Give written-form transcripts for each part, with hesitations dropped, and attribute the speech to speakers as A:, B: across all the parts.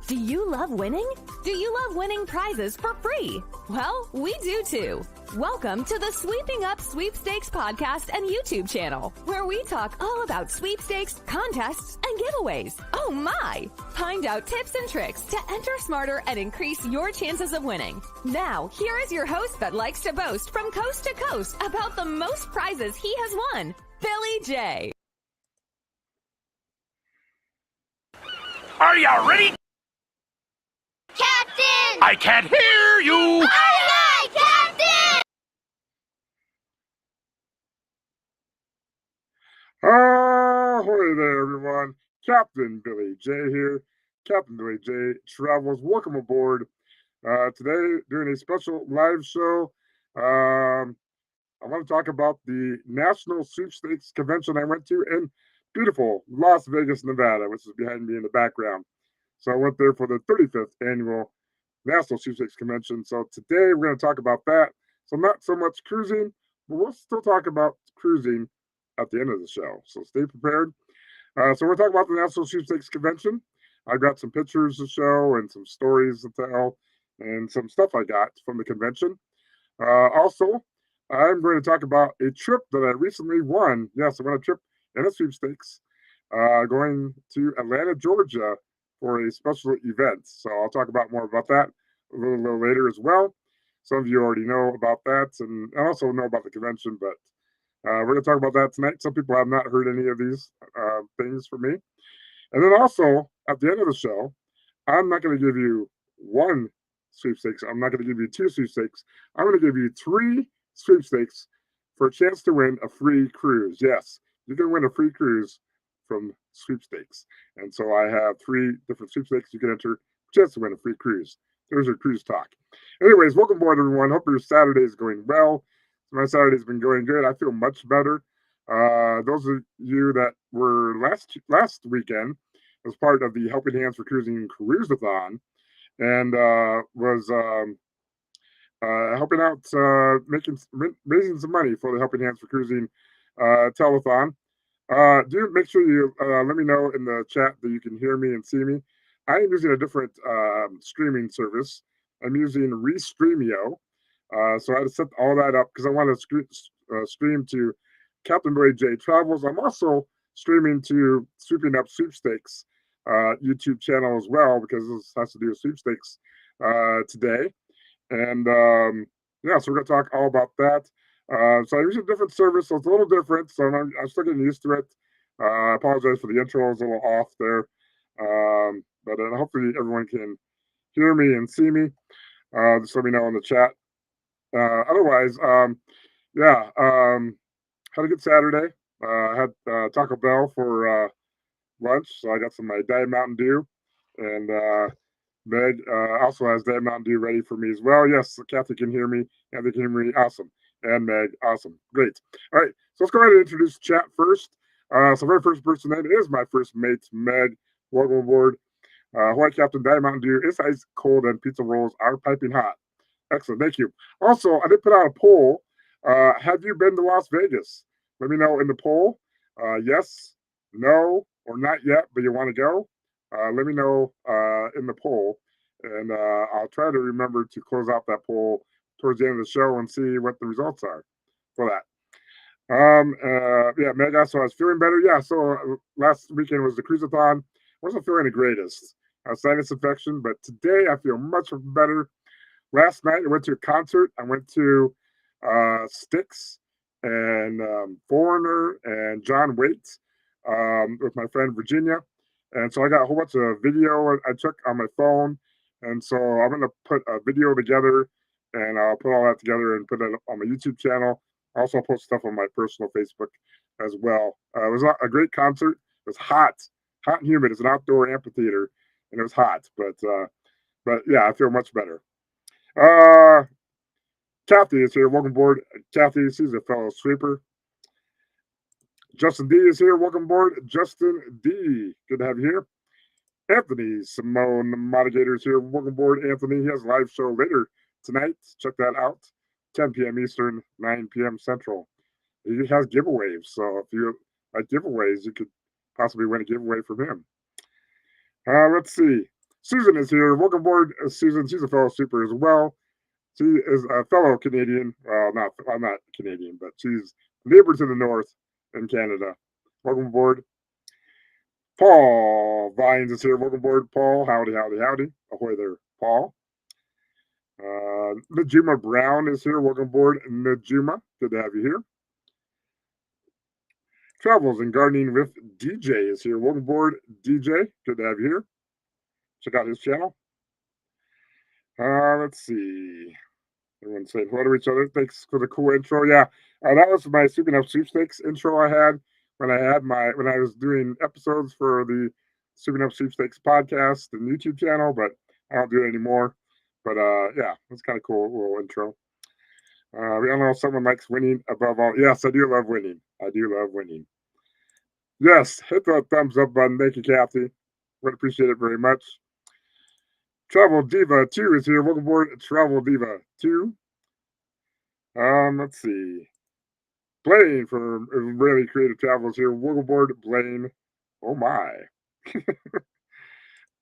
A: Do you love winning? Do you love winning prizes for free? Well, we do too. Welcome to the Sweeping Up Sweepstakes podcast and YouTube channel, where we talk all about sweepstakes, contests, and giveaways. Oh my! Find out tips and tricks to enter smarter and increase your chances of winning. Now, here is your host that likes to boast from coast to coast about the most prizes he has won, Billy J.
B: Are you ready?
C: Captain!
B: I can't hear you!
C: Aye, aye, Captain!
D: Ahoy there, everyone. Captain Billy J here. Captain Billy J Travels. Welcome aboard. Today, doing a special live show. I want to talk about the National Sweepstakes Convention I went to in beautiful Las Vegas, Nevada, which is behind me in the background. So I went there for the 35th Annual National Sweepstakes Convention. So today we're going to talk about that. So not so much cruising, but we'll still talk about cruising at the end of the show. So stay prepared. So we're talking about the National Sweepstakes Convention. I got some pictures to show and some stories to tell and some stuff I got from the convention. Also, I'm going to talk about a trip that I recently won. Yes, I won a trip in a sweepstakes going to Atlanta, Georgia for a special event. So I'll talk about more about that a little later as well. Some of you already know about that and also know about the convention, but we're going to talk about that tonight. Some people have not heard any of these things from me. And then also, at the end of the show, I'm not going to give you one sweepstakes. I'm not going to give you two sweepstakes. I'm going to give you three sweepstakes for a chance to win a free cruise. Yes, you can win a free cruise from sweepstakes. And so I have three different sweepstakes you can enter, chance to win a free cruise. There's your cruise talk. Anyways, welcome aboard, everyone. Hope your Saturday is going well. My Saturday's been going good. I feel much better. Those of you that were last weekend as part of the Helping Hands for Cruising Cruise-a-thon and was helping out, raising some money for the Helping Hands for Cruising telethon. Do make sure you let me know in the chat that you can hear me and see me. I am using a different streaming service. I'm using Restreamio. So I had to set all that up because I want to stream to Captain Billy J Travels. I'm also streaming to Sweeping Up Sweepstakes YouTube channel as well because this has to do with sweepstakes today. And yeah, so we're going to talk all about that. So I use a different service, so it's a little different. So I'm still getting used to it. I apologize for the intro; it's a little off there, but hopefully everyone can hear me and see me. Just let me know in the chat. Otherwise, yeah, had a good Saturday. I had Taco Bell for lunch, so I got some of my Diet Mountain Dew, and Meg also has Diet Mountain Dew ready for me as well. Yes, Kathy can hear me. Kathy can hear me. Awesome. And Meg, awesome. Great. All right, so let's go ahead and introduce the chat first. So very first person in is my first mate, Meg. Welcome aboard. White Captain Diet Mountain Dew is ice cold and pizza rolls are piping hot. Excellent, thank you. Also, I did put out a poll. Have you been to Las Vegas? Let me know in the poll. Yes, no, or not yet, but you want to go? Let me know in the poll, and I'll try to remember to close out that poll towards the end of the show and see what the results are for that. Yeah, Meg, so I was feeling better. Yeah, so last weekend was the cruise-a-thon. Wasn't feeling the greatest. Sinus infection, but today I feel much better. Last night I went to a concert. I went to Styx and Foreigner and John Waits with my friend Virginia. And so I got a whole bunch of video I took on my phone. And so I'm going to put a video together and I'll put all that together and put it on my YouTube channel. I'll also post stuff on my personal Facebook as well. It was a great concert. It was hot and humid. It's an outdoor amphitheater and it was hot, but yeah, I feel much better. Kathy is here. Welcome aboard. Kathy, she's a fellow sweeper. Justin D is here. Welcome aboard. Justin D. Good to have you here. Anthony Simone, the moderator, is here. Welcome aboard, Anthony. He has a live show later tonight. Check that out. 10 p.m. Eastern, 9 p.m. Central. He has giveaways. So if you like giveaways, you could possibly win a giveaway from him. Let's see. Susan is here. Welcome aboard, Susan. She's a fellow super as well. She is a fellow Canadian. Well, I'm not Canadian, but she's neighbor to the north in Canada. Welcome aboard. Paul Vines is here. Welcome aboard, Paul. Howdy, howdy, howdy. Ahoy there, Paul. Najuma Brown is here. Welcome aboard, Najuma. Good to have you here. Travels and Gardening with DJ is here. Welcome aboard, DJ. Good to have you here. Check out his channel. Let's see. Everyone saying hello to each other. Thanks for the cool intro. Yeah, that was my Sweeping Up Sweepstakes intro I had when I was doing episodes for the Sweeping Up Sweepstakes podcast and YouTube channel, but I don't do it anymore. But yeah, it's kind of cool little intro. We all know someone likes winning above all. Yes, I do love winning. I do love winning. Yes, hit the thumbs up button. Thank you, Kathy. Would appreciate it very much. Travel Diva 2 is here. Welcome aboard, Travel Diva 2. Let's see. Blaine from Really Creative Travels here. Welcome aboard, Blaine. Oh my.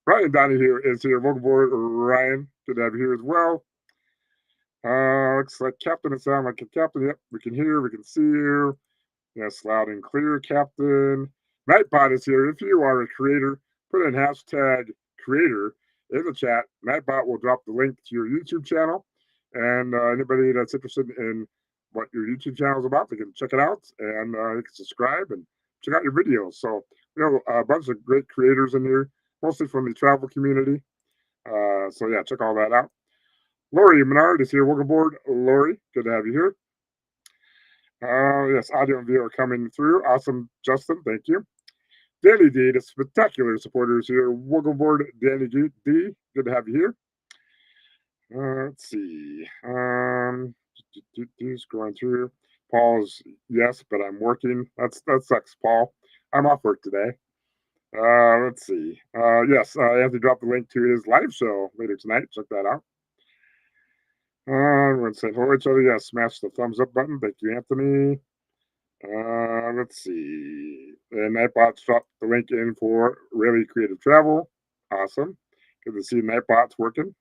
D: Ryan Donnie here is here. Welcome aboard, Ryan. Good to have you here as well. Looks like Captain. It sounds like a Captain. Yep, we can hear, we can see you. Yes, loud and clear, Captain. Nightbot is here. If you are a creator, put in hashtag creator in the chat. Nightbot will drop the link to your YouTube channel. And anybody that's interested in what your YouTube channel is about, they can check it out and you can subscribe and check out your videos. So we have a bunch of great creators in here, mostly from the travel community. So yeah, check all that out. Lori Menard is here. Welcome aboard, Lori. Good to have you here. Yes, audio and video are coming through. Awesome, Justin. Thank you. Danny D, the spectacular supporters here. Welcome aboard, Danny D. Good to have you here. Let's see. Just going through. Paul's yes, but I'm working. That sucks, Paul. I'm off work today. Let's see. Yes, I have to drop the link to his live show later tonight. Check that out. Everyone said hello to each other. Yes, smash the thumbs up button. Thank you, Anthony. Let's see. And Nightbot's dropped the link in for Really Creative Travel. Awesome. Good to see Nightbot's working.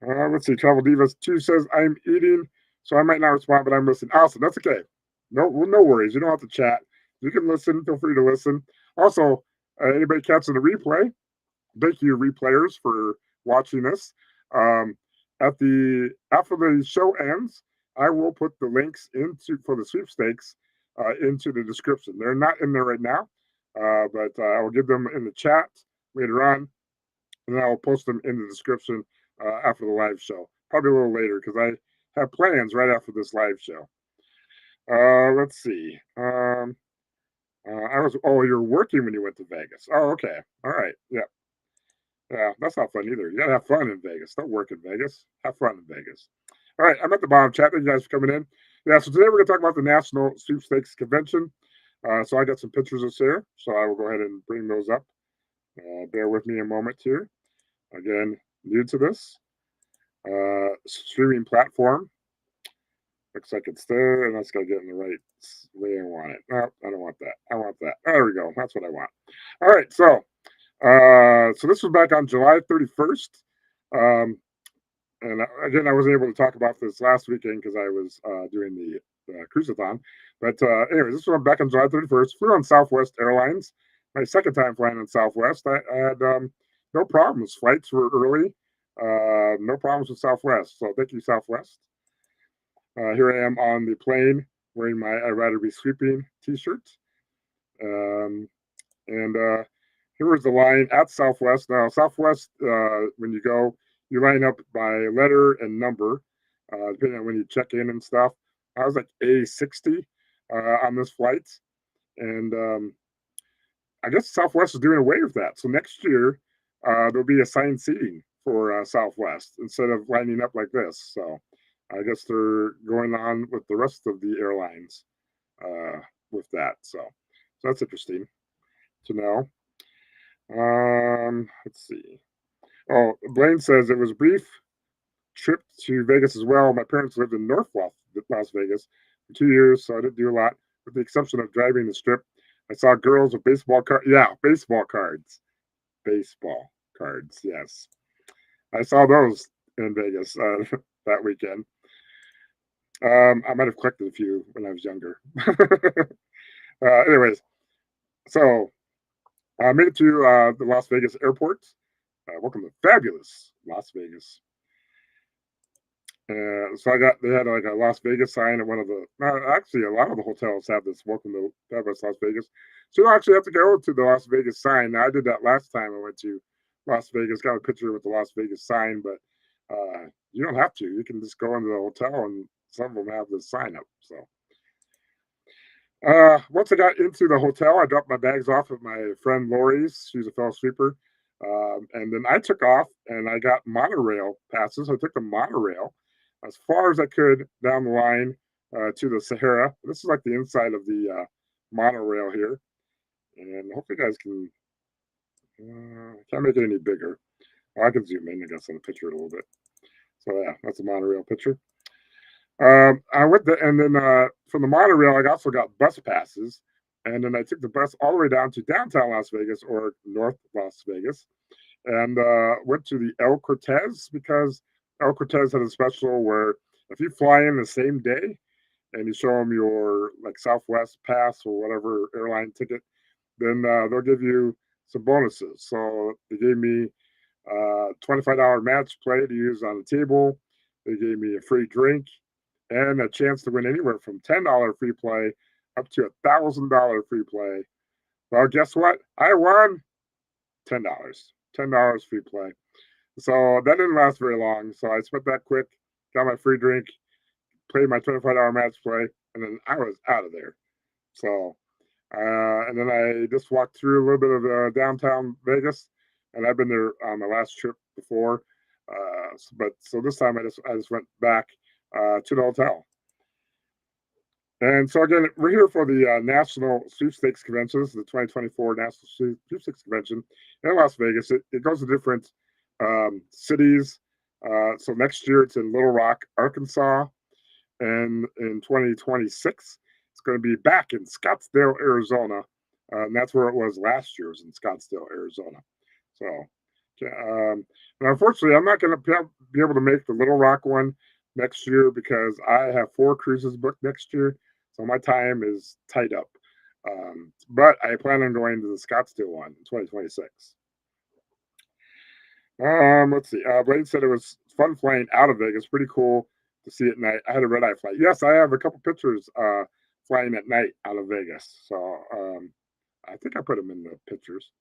D: Let's see. Travel Divas 2 says, I'm eating, so I might not respond, but I'm listening. Awesome. That's okay. No worries. You don't have to chat. You can listen. Feel free to listen. Also, anybody catching the replay, thank you, replayers, for watching this. After the show ends, I will put the links for the sweepstakes into the description. They're not in there right now, but I will give them in the chat later on, and then I will post them in the description after the live show. Probably a little later because I have plans right after this live show. Let's see. You're working when you went to Vegas. Oh, okay. All right. Yeah. Yeah, that's not fun either. You gotta have fun in Vegas. Don't work in Vegas. Have fun in Vegas. All right, I'm at the bottom chat. Thank you guys for coming in. Yeah, so today we're gonna talk about the National Sweepstakes Convention. So I got some pictures of there, so I will go ahead and bring those up. Bear with me a moment here. Again, new to this streaming platform. Looks like it's there, and that's gotta get in the right way I want it. No, I don't want that. I want that. There we go. That's what I want. All right, so this was back on July 31st. And again, I wasn't able to talk about this last weekend because I was doing the cruiseathon. But anyways, this was back on July 31st. Flew on Southwest Airlines. My second time flying on Southwest. I had no problems. Flights were early. No problems with Southwest. So thank you, Southwest. Here I am on the plane wearing my I'd Rather Be Sweeping t-shirt. Here was the line at Southwest. Now, Southwest, when you go, you line up by letter and number, depending on when you check in and stuff. I was like A60 on this flight. And I guess Southwest is doing away with that. So next year, there'll be assigned seating for Southwest instead of lining up like this. So I guess they're going on with the rest of the airlines with that. So that's interesting to know. Let's see. Oh, Blaine says it was a brief trip to Vegas as well. My parents lived in North Las Vegas for 2 years, so I didn't do a lot, with the exception of driving the strip. I saw girls with baseball cards. Yeah, baseball cards. Baseball cards. Yes, I saw those in Vegas that weekend. I might have collected a few when I was younger. Anyways, so I made it to the Las Vegas airport. Welcome to fabulous Las Vegas. So they had like a Las Vegas sign at one of the, actually a lot of the hotels have this welcome to fabulous Las Vegas. So you don't actually have to go to the Las Vegas sign. Now, I did that last time I went to Las Vegas, got a picture with the Las Vegas sign, but you don't have to. You can just go into the hotel and some of them have the sign up. So once I got into the hotel, I dropped my bags off at my friend Lori's. She's a fellow sweeper. And then I took off and I got monorail passes. I took the monorail as far as I could down the line to the Sahara. This is like the inside of the monorail here. And hopefully you guys can, can't make it any bigger. I can zoom in, I guess, on the picture a little bit. So yeah, that's a monorail picture. I went there, and then from the monorail, I also got bus passes, and then I took the bus all the way down to downtown Las Vegas or North Las Vegas, and went to the El Cortez because El Cortez had a special where if you fly in the same day and you show them your like Southwest pass or whatever airline ticket, then they'll give you some bonuses. So they gave me $25 match play to use on the table. They gave me a free drink and a chance to win anywhere from $10 free play up to $1,000 free play. Well, guess what? I won $10. $10 free play. So that didn't last very long. So I spent that quick, got my free drink, played my $25 match play, and then I was out of there. So, and then I just walked through a little bit of downtown Vegas, and I've been there on my last trip before. So this time I just went back to the hotel. And so again, we're here for the National Sweepstakes Convention. This is the 2024 National Sweepstakes Convention in Las Vegas. It goes to different cities. So next year it's in Little Rock, Arkansas. And in 2026, it's going to be back in Scottsdale, Arizona. And that's where it was last year, was in Scottsdale, Arizona. So, and unfortunately, I'm not going to be able to make the Little Rock one next year because I have 4 cruises booked next year. So my time is tied up. But I plan on going to the Scottsdale one in 2026. Let's see. Blade said it was fun flying out of Vegas. Pretty cool to see it at night. I had a red eye flight. Yes, I have a couple pictures flying at night out of Vegas. So I think I put them in the pictures.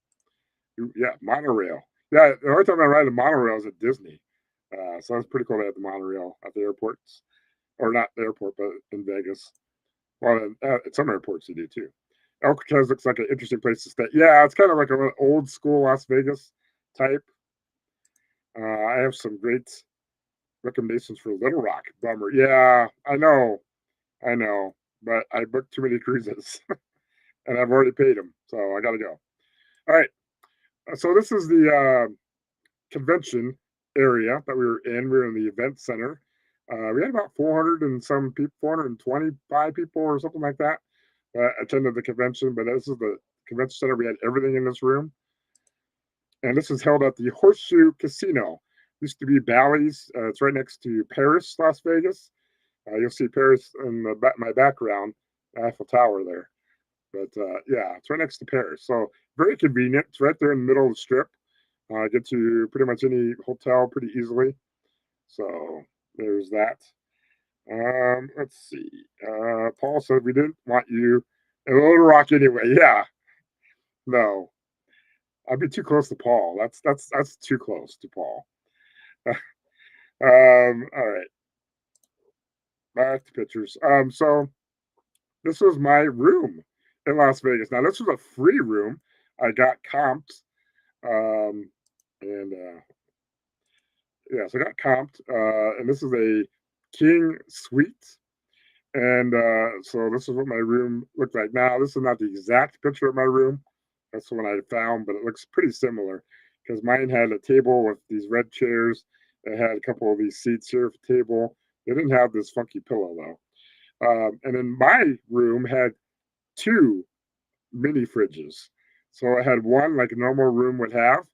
D: Yeah, monorail. Yeah, the only time I ride a monorail is at Disney. So it's pretty cool to have the monorail at the airports. Or not the airport, but in Vegas. Well, at some airports you do too. El Cortez looks like an interesting place to stay. Yeah, it's kind of like an old school Las Vegas type. I have some great recommendations for Little Rock. Bummer. Yeah, I know, but I booked too many cruises, and I've already paid them, so I got to go. All right. So this is the convention area that we were in. We were in the event center. We had about 400 and some people, 425 people or something like that attended the convention. But this is the convention center. We had everything in this room. And this was held at the Horseshoe Casino. Used to be Bally's. It's right next to Paris, Las Vegas. You'll see Paris in my background, Eiffel Tower there. But yeah, it's right next to Paris. So very convenient. It's right there in the middle of the strip. Get to pretty much any hotel pretty easily. So there's that. Let's see. Paul said we didn't want you in Little Rock anyway. Yeah. No. I'd be too close to Paul. That's too close to Paul. All right. Back to pictures. So this was my room in Las Vegas. Now this was a free room. I got comped. Yeah, so I got comped. And this is a king suite. And so this is what my room looked like. Now, this is not the exact picture of my room. That's the one I found, but it looks pretty similar because mine had a table with these red chairs. It had a couple of these seats here for the table. They didn't have this funky pillow, though. And then my room had 2 mini fridges. So I had one like a normal room would have,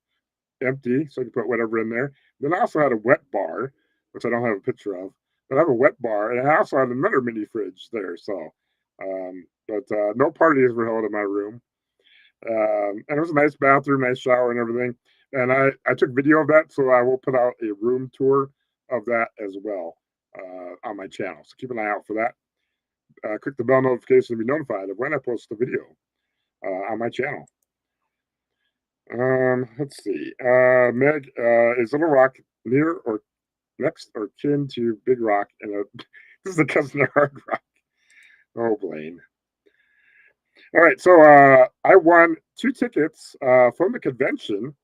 D: empty, so I could put whatever in there. Then I also had a wet bar, which I don't have a picture of, but I have a wet bar, and I also had another mini fridge there. So, but no parties were held in my room. And it was a nice bathroom, nice shower, and everything. And I took video of that, so I will put out a room tour of that as well on my channel. So keep an eye out for that. Click the bell notification to be notified of when I post the video on my channel. Let's see. Meg, is Little Rock near or next or kin to Big Rock? And this is a cousin of Hard Rock. Oh, Blaine. All right, so I won 2 tickets from the convention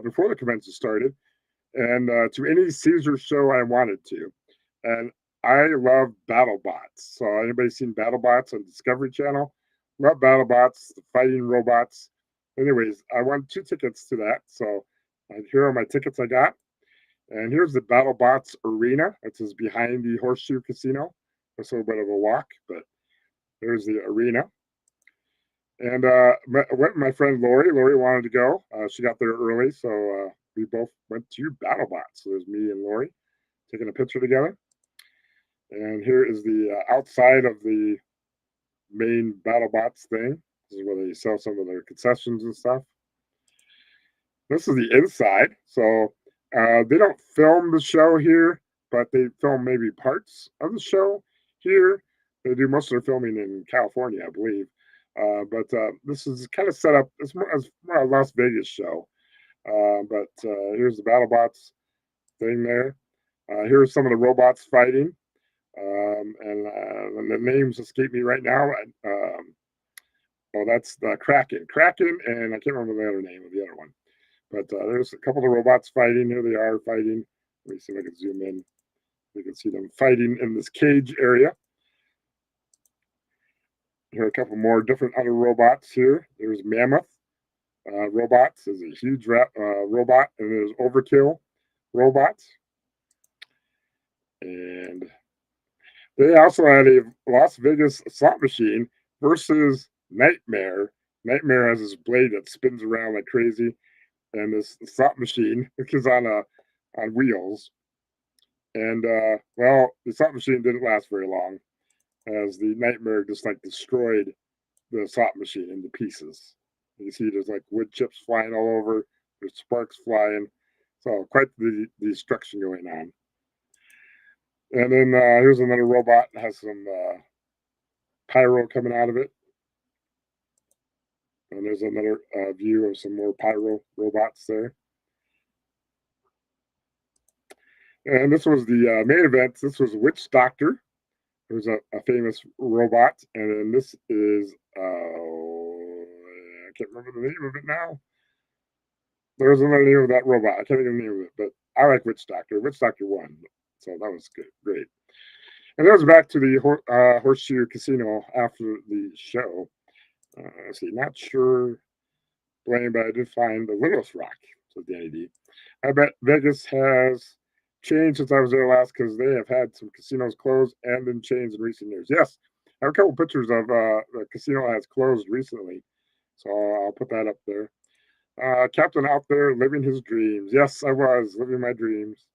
D: before the convention started, and to any Caesar show I wanted to. And I love BattleBots. So anybody seen BattleBots on Discovery Channel? Love BattleBots, the fighting robots. Anyways, I won 2 tickets to that. So here are my tickets I got. And here's the BattleBots Arena. This is behind the Horseshoe Casino. It's a little bit of a walk, but there's the arena. And I went with my friend Lori. Lori wanted to go. She got there early, so we both went to BattleBots. So there's me and Lori taking a picture together. And here is the outside of the main BattleBots thing. This is where they sell some of their concessions and stuff. This is the inside. So they don't film the show here, but they film maybe parts of the show here. They do most of their filming in California, I believe. But this is kind of set up. It's more a Las Vegas show. But here's the BattleBots thing there. Here's some of the robots fighting. And the names escape me right now. Oh, that's the Kraken. Kraken, and I can't remember the other name of the other one. But there's a couple of robots fighting. Here they are fighting. Let me see if I can zoom in. You can see them fighting in this cage area. Here are a couple more different other robots here. There's Mammoth robots. There's a huge robot, and there's Overkill robots. And they also had a Las Vegas slot machine versus Nightmare. Nightmare has this blade that spins around like crazy, and this slot machine is on wheels. And well, the slot machine didn't last very long, as the Nightmare just like destroyed the slot machine into pieces. You see there's like wood chips flying all over, there's sparks flying. So quite the destruction going on. And then here's another robot that has some pyro coming out of it. And there's another view of some more pyro robots there. And this was the main event. This was Witch Doctor. It was a famous robot. And then this is, I can't remember the name of it now. There's another name of that robot. I can't even name it, but I like Witch Doctor. Witch Doctor won. So that was good, great. And that was back to the Horseshoe Casino after the show. Let's see, not sure, Blaine, but I did find the Littlest Rock, so Danny D. I bet Vegas has changed since I was there last because they have had some casinos closed and been changed in recent years. Yes, I have a couple pictures of the casino has closed recently, so I'll put that up there. Captain out there living his dreams. Yes, I was living my dreams.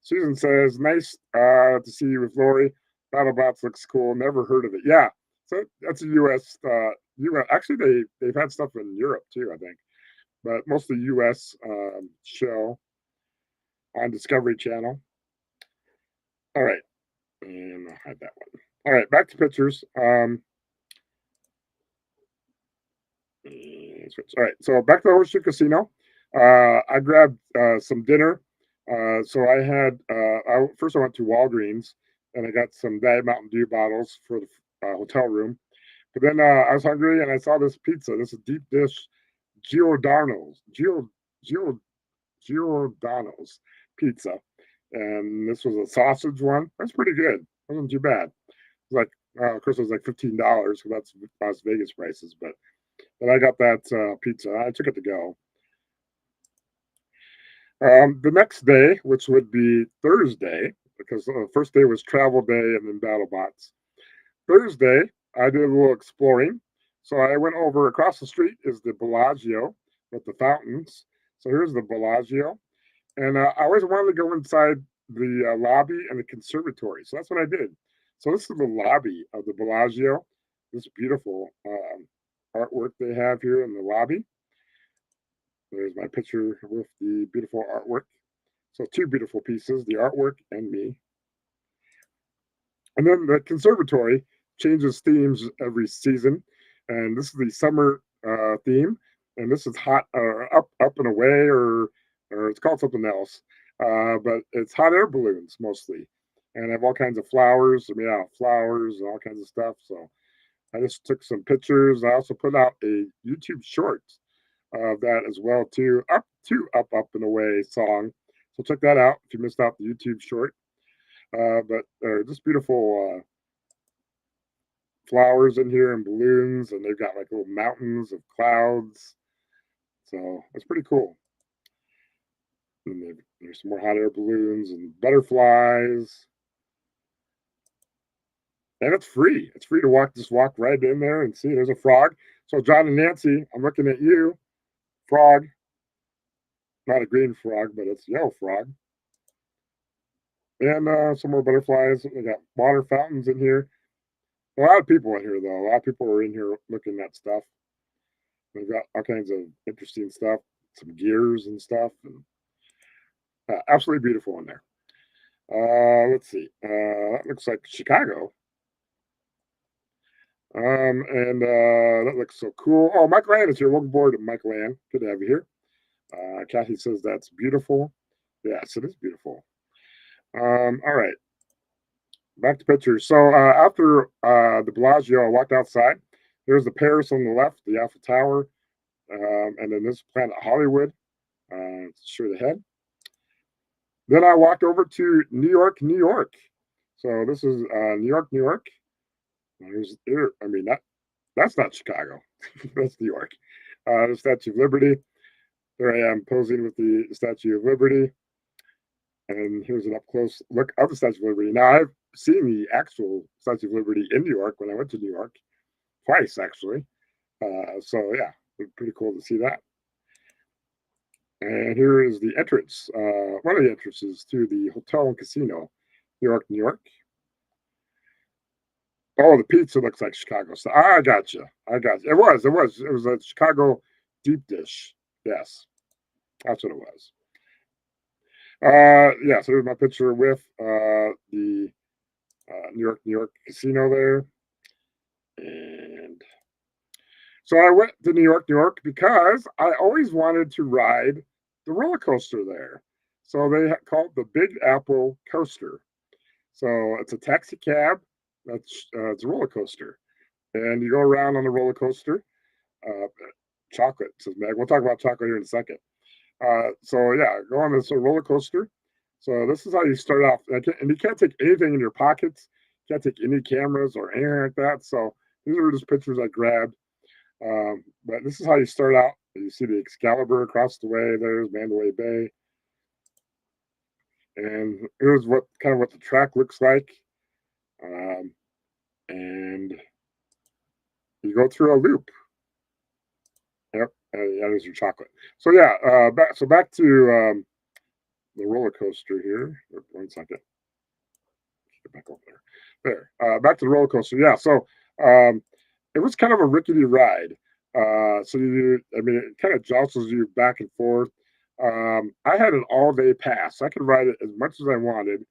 D: Susan says, nice to see you with Lori. BattleBots looks cool. Never heard of it. Yeah, so that's a U.S. Actually, they've had stuff in Europe too, I think, but mostly U.S. Show on Discovery Channel. All right, and I'll hide that one. All right, back to pictures. All right, so back to the Horseshoe Casino. I grabbed some dinner. So I had first I went to Walgreens and I got some Diet Mountain Dew bottles for the hotel room. But then I was hungry and I saw this pizza. This is deep dish Giordano's pizza, and this was a sausage one. That's pretty good. It wasn't too bad. It was like of course it was like $15 because that's Las Vegas prices. But I got that pizza. I took it to go. The next day, which would be Thursday, because the first day was travel day and then BattleBots. Thursday, I did a little exploring. So I went over across the street is the Bellagio with the fountains. So here's the Bellagio. And I always wanted to go inside the lobby and the conservatory. So that's what I did. So this is the lobby of the Bellagio. This beautiful artwork they have here in the lobby. There's my picture with the beautiful artwork. So two beautiful pieces, the artwork and me. And then the conservatory changes themes every season. And this is the summer theme. And this is hot up and away, or it's called something else. But it's hot air balloons mostly. And I have all kinds of flowers. I mean, yeah, flowers and all kinds of stuff. So I just took some pictures. I also put out a YouTube short of that as well too. Up and away song. So check that out if you missed out the YouTube short. But just beautiful flowers in here and balloons, and they've got like little mountains of clouds. So it's pretty cool. And there's some more hot air balloons and butterflies. And it's free. It's free to walk. Just walk right in there and see. There's a frog. So John and Nancy, I'm looking at you. Frog. Not a green frog, but it's a yellow frog. And some more butterflies. We got water fountains in here. A lot of people in here, though. A lot of people are in here looking at stuff. We've got all kinds of interesting stuff, some gears and stuff, and absolutely beautiful in there. Let's see. That looks like Chicago. And that looks so cool. Oh, Michael Ann is here. Welcome aboard, Michael Ann. Good to have you here. Kathy says that's beautiful. Yes, it is beautiful. All right. Back to pictures. So after the Bellagio, I walked outside. There's the Paris on the left, the Eiffel Tower, and then this Planet Hollywood, straight ahead. Then I walked over to New York, New York. So this is New York, New York. I mean, that's not Chicago. That's New York. The Statue of Liberty. There I am posing with the Statue of Liberty. And here's an up close look of the Statue of Liberty. Now, I've seen the actual Statue of Liberty in New York when I went to New York, twice actually. So, yeah, it's pretty cool to see that. And here is the entrance, one of the entrances to the hotel and casino, New York, New York. Oh, the pizza looks like Chicago. So I got you. It was a Chicago deep dish. Yes, that's what it was. Yeah, so there's my picture with the New York casino there. And so I went to New York because I always wanted to ride the roller coaster there. So they called the Big Apple Coaster. So it's a taxi cab. It's a roller coaster. And you go around on the roller coaster. Chocolate, says Meg. We'll talk about chocolate here in a second. So yeah, go on this roller coaster. So this is how you start off, and you can't take anything in your pockets. You can't take any cameras or anything like that. So these are just pictures I grabbed. But this is how you start out. You see the Excalibur across the way. There's Mandalay Bay, and here's what the track looks like. And you go through a loop. Yep, that is your chocolate. So yeah, back to the roller coaster here. 1 second. Get back over there. There. Back to the roller coaster. Yeah. So it was kind of a rickety ride. So it kind of jostles you back and forth. I had an all-day pass. I could ride it as much as I wanted.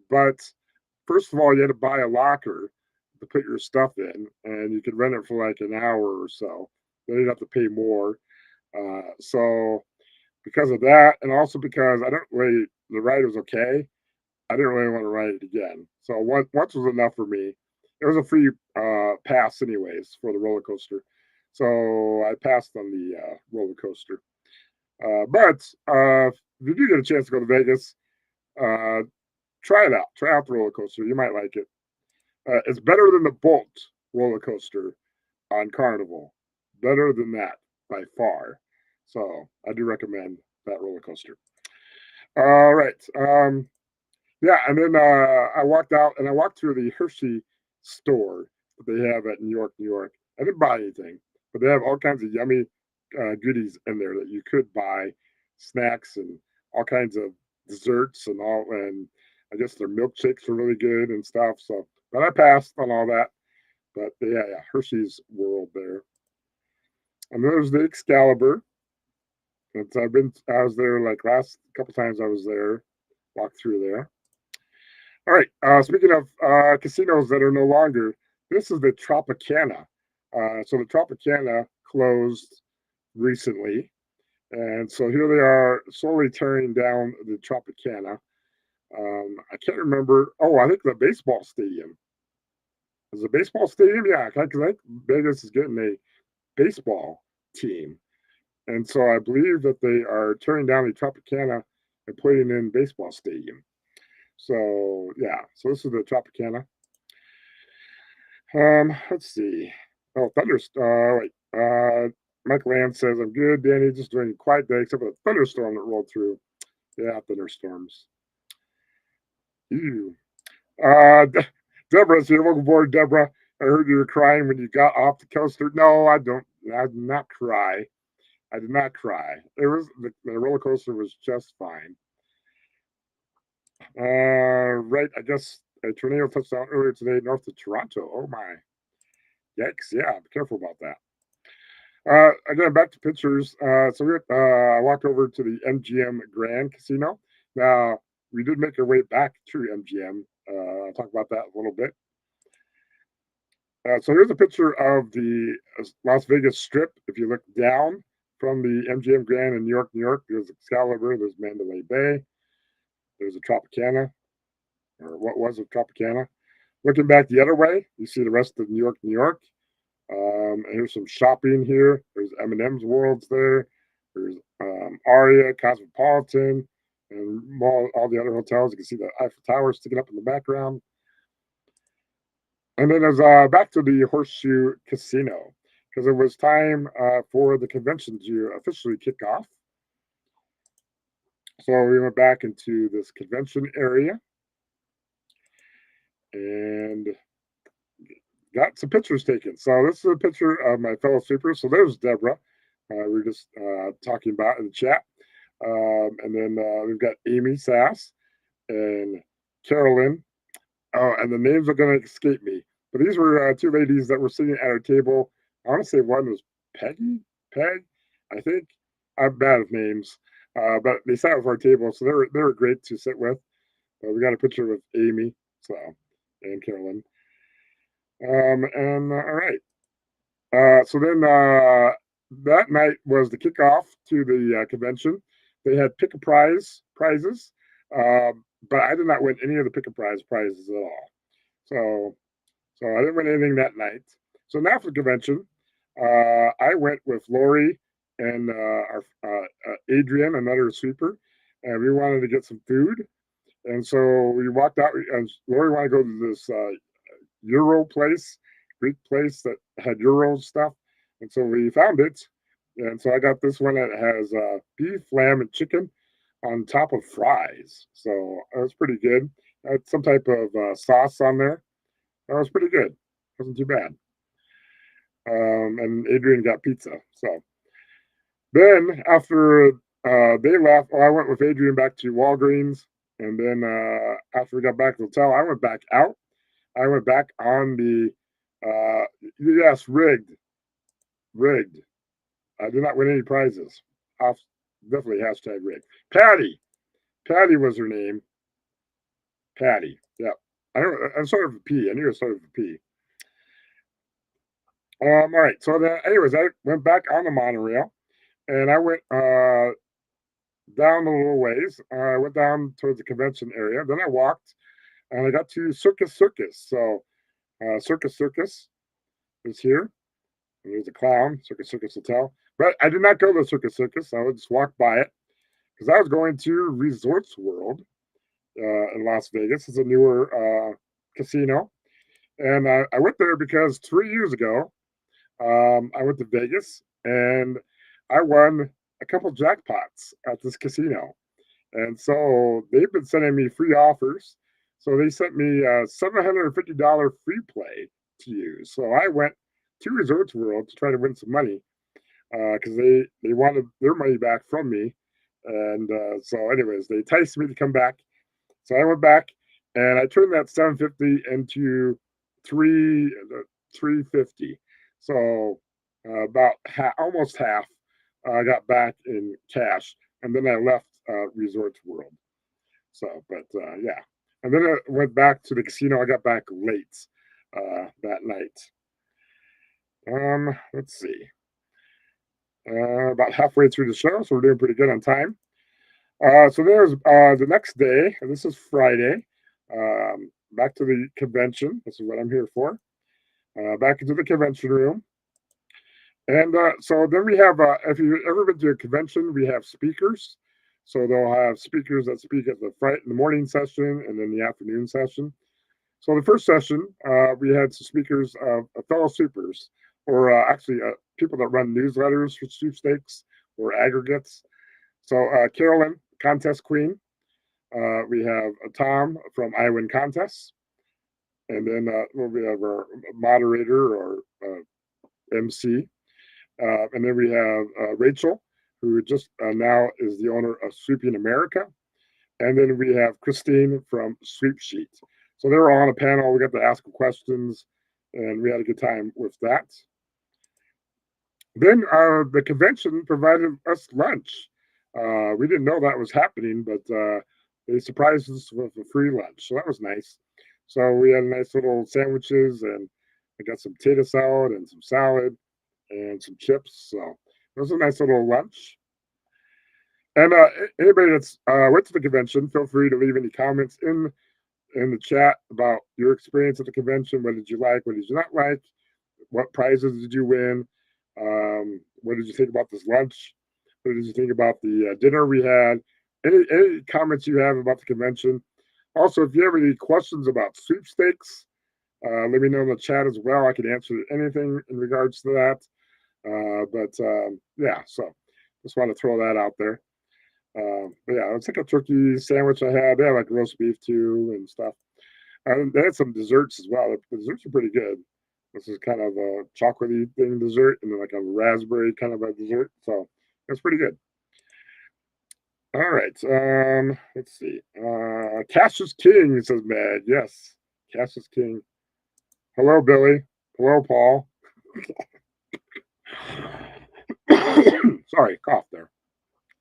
D: But first of all, you had to buy a locker to put your stuff in, and you could rent it for like an hour or so. Then you'd have to pay more. So because of that, and also because the ride was okay, I didn't really want to ride it again. So once was enough for me. It was a free pass, anyways, for the roller coaster. So I passed on the roller coaster. But if you do get a chance to go to Vegas, try it out. Try out the roller coaster. You might like it. It's better than the Bolt roller coaster on Carnival. Better than that by far. So I do recommend that roller coaster. All right. Yeah, and then I walked out and I walked through the Hershey store that they have at New York, New York. I didn't buy anything, but they have all kinds of yummy goodies in there that you could buy, snacks and all kinds of desserts and all. And I guess their milkshakes were really good and stuff. So, but I passed on all that. But yeah, Hershey's World there. And there's the Excalibur. I was there like last couple times I was there, walked through there. All right. Speaking of casinos that are no longer, this is the Tropicana. So the Tropicana closed recently, and so here they are slowly tearing down the Tropicana. I can't remember. Oh, I think the baseball stadium. Is it a baseball stadium? Yeah, because I think Vegas is getting a baseball team. And so I believe that they are tearing down the Tropicana and putting in baseball stadium. So yeah, so this is the Tropicana. Let's see. Oh, Wait. Michael Land says, I'm good, Danny, just doing a quiet day, except for the thunderstorm that rolled through. Yeah, thunderstorms. Ew. Deborah's here. Welcome aboard, Deborah. I heard you were crying when you got off the coaster. No, I don't. I did not cry. I did not cry. It was the roller coaster was just fine. Right. I guess a tornado touched down earlier today north of Toronto. Oh my. Yikes. Yeah, be careful about that. Again, back to pictures. I walked over to the MGM Grand Casino. Now, we did make our way back to MGM. I'll talk about that a little bit. So here's a picture of the Las Vegas Strip. If you look down from the MGM Grand in New York, there's Excalibur, there's Mandalay Bay, there's a Tropicana, or what was a Tropicana. Looking back the other way, you see the rest of New York. And here's some shopping here. There's M&M's Worlds there. There's Aria, Cosmopolitan, and all the other hotels. You can see the Eiffel Tower sticking up in the background. And then there's back to the Horseshoe Casino because it was time for the convention to officially kick off. So we went back into this convention area and got some pictures taken. So this is a picture of my fellow sweepers. So there's Deborah. We were just talking about in the chat. And then we've got Amy Sass and Carolyn. Oh, and the names are going to escape me. But these were two ladies that were sitting at our table. I want to say one was Peg, I think. I'm bad with names. But they sat with our table, so they were great to sit with. We got a picture with Amy, and Carolyn. All right. So then that night was the kickoff to the convention. They had pick a prizes, but I did not win any of the pick a prizes at all. So I didn't win anything that night. So now for the convention, I went with Lori and our Adrian, another sweeper, and we wanted to get some food. And so we walked out, and Lori wanted to go to this Euro place, Greek place that had Euro stuff. And so we found it. And so I got this one that has beef, lamb, and chicken on top of fries. So it was pretty good. Had some type of sauce on there. That was pretty good. Wasn't too bad. And Adrian got pizza. So then after they left, I went with Adrian back to Walgreens. And then after we got back to the hotel, I went back out. I went back on the, yes, rigged. I did not win any prizes. Definitely hashtag rigged. Patty was her name. Patty, yeah. I'm sort of a P. I knew it started with a P. All right. So then, anyways, I went back on the monorail, and I went down a little ways. I went down towards the convention area. Then I walked, and I got to Circus. So Circus is here. And there's a clown, Circus Hotel. But I did not go to Circus. I would just walk by it because I was going to Resorts World in Las Vegas. It's a newer casino. And I went there because 3 years ago, I went to Vegas and I won a couple jackpots at this casino. And so they've been sending me free offers. So they sent me a $750 free play to use. So I went to Resorts World to try to win some money. because they wanted their money back from me. And so, anyways, they enticed me to come back. So I went back and I turned that 750 into 350. So about almost half I got back in cash, and then I left Resorts World. So, but yeah, and then I went back to the casino. I got back late that night. Let's see, about halfway through the show, so we're doing pretty good on time. So there's the next day, and this is Friday. Back to the convention. This is what I'm here for. Back into the convention room. And so then we have, if you've ever been to a convention, we have speakers. So they'll have speakers that speak at in the morning session and then the afternoon session. So the first session, we had some speakers of fellow sweepers, or actually people that run newsletters for sweepstakes or aggregates. So Carolyn, contest queen. We have Tom from I Win Contests. And then we have our moderator or MC. And then we have Rachel, who just now is the owner of Sweeping America. And then we have Christine from Sweep Sheet. So they were all on a panel. We got to ask questions, and we had a good time with that. Then the convention provided us lunch. We didn't know that was happening, but they surprised us with a free lunch. So that was nice. So we had nice little sandwiches, and I got some potato salad and some salad and some chips. So it was a nice little lunch. And anybody that's went to the convention, feel free to leave any comments in the chat about your experience at the convention. What did you like? What did you not like? What prizes did you win? What did you think about this lunch? What did you think about the dinner we had? Any comments you have about the convention? Also, if you have any questions about sweepstakes, let me know in the chat as well. I can answer anything in regards to that. Yeah, so just want to throw that out there. But yeah, it's like a turkey sandwich I had. They had like roast beef too and stuff. And they had some desserts as well. The desserts are pretty good. This is kind of a chocolatey thing dessert, and then like a raspberry kind of a dessert. So it's pretty good. All right. Let's see. Cash is king, says Mad. Yes, Cash is king. Hello, Billy. Hello, Paul. Sorry, cough there.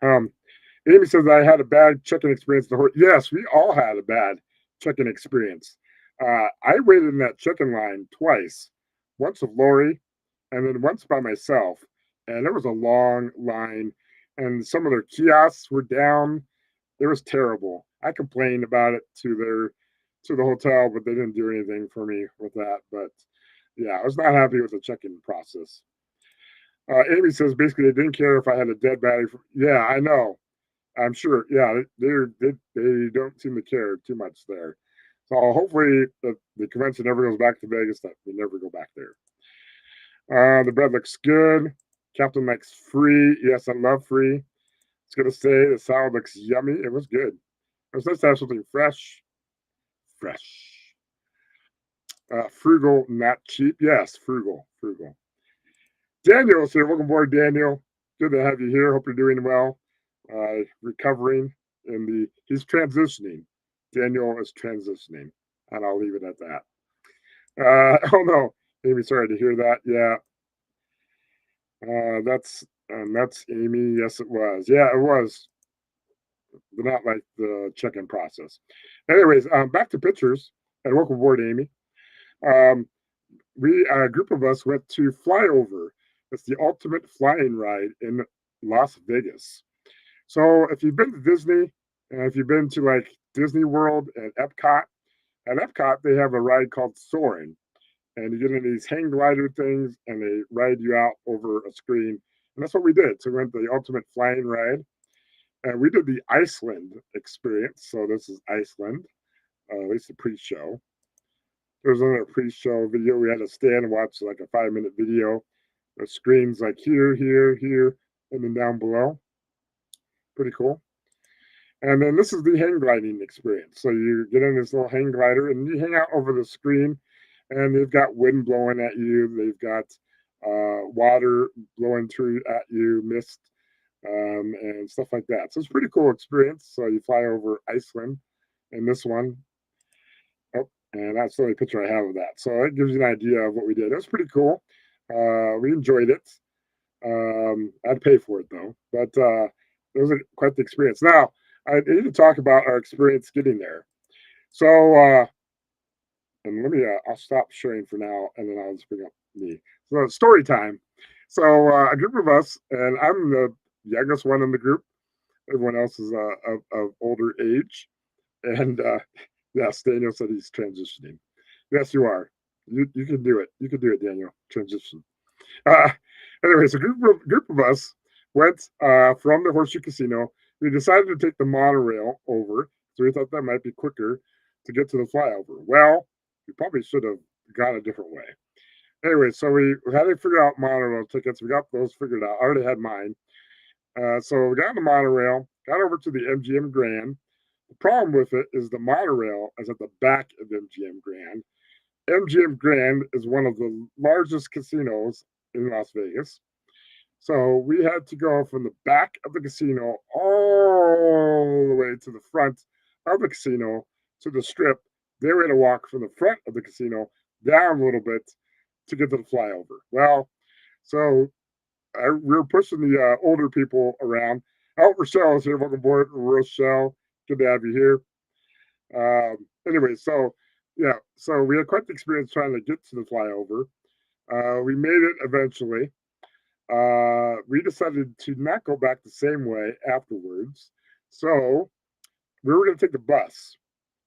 D: Amy says I had a bad check-in experience. Yes, we all had a bad check-in experience. I waited in that check-in line twice. Once with Lori, and then once by myself. And there was a long line, and some of their kiosks were down. It was terrible. I complained about it to the hotel, but they didn't do anything for me with that. But yeah, I was not happy with the check-in process. Amy says basically they didn't care if I had a dead battery. Yeah, I know. I'm sure. Yeah, they don't seem to care too much there. So hopefully the convention never goes back to Vegas. That we never go back there. The bread looks good. Captain likes free. Yes, I love free. It's gonna say the salad looks yummy. It was good. It was nice to have something fresh. Fresh. Frugal, not cheap. Yes, frugal. Daniel's here. Welcome aboard, Daniel. Good to have you here. Hope you're doing well. Recovering he's transitioning. Daniel is transitioning, and I'll leave it at that. Oh no, Amy, sorry to hear that. Yeah, that's Amy. Yes, it was. Yeah, it was. But not like the check-in process. Anyways, back to pictures, and welcome aboard, Amy. A group of us went to Flyover. It's the ultimate flying ride in Las Vegas. So if you've been to Disney, and if you've been to like Disney World and at Epcot they have a ride called Soaring, and you get in these hang glider things, and they ride you out over a screen, and that's what we did. So we went to the ultimate flying ride, and we did the Iceland experience. So this is Iceland, at least the pre-show. There was another pre-show video. We had to stand and watch like a 5-minute video. The screens like here, and then down below. Pretty cool. And then this is the hang gliding experience. So you get in this little hang glider and you hang out over the screen, and they've got wind blowing at you. They've got water blowing through at you, mist, and stuff like that. So it's a pretty cool experience. So you fly over Iceland in this one. Oh, and that's the only picture I have of that. So it gives you an idea of what we did. It was pretty cool. We enjoyed it. I'd pay for it though, but it was quite the experience. Now, I need to talk about our experience getting there. So, and let me, I'll stop sharing for now, and then I'll just bring up me. So, story time. So, a group of us, and I'm the youngest one in the group. Everyone else is of older age. And yes, Daniel said he's transitioning. Yes, you are. You can do it. You can do it, Daniel. Transition. Uh, Anyways, a group of us went from the Horseshoe Casino. We decided to take the monorail over, so we thought that might be quicker to get to the flyover. Well, we probably should have gone a different way. Anyway, so we had to figure out monorail tickets. We got those figured out. I already had mine. So we got on the monorail, got over to the MGM Grand. The problem with it is the monorail is at the back of MGM Grand. MGM Grand is one of the largest casinos in Las Vegas. So we had to go from the back of the casino all the way to the front of the casino to the strip. Then we had to walk from the front of the casino down a little bit to get to the flyover. Well, so we were pushing the older people around. Oh, Rochelle is here. Welcome aboard, Rochelle. Good to have you here. Anyway, so yeah, so we had quite the experience trying to get to the flyover. We made it eventually. We decided to not go back the same way afterwards. So we were going to take the bus.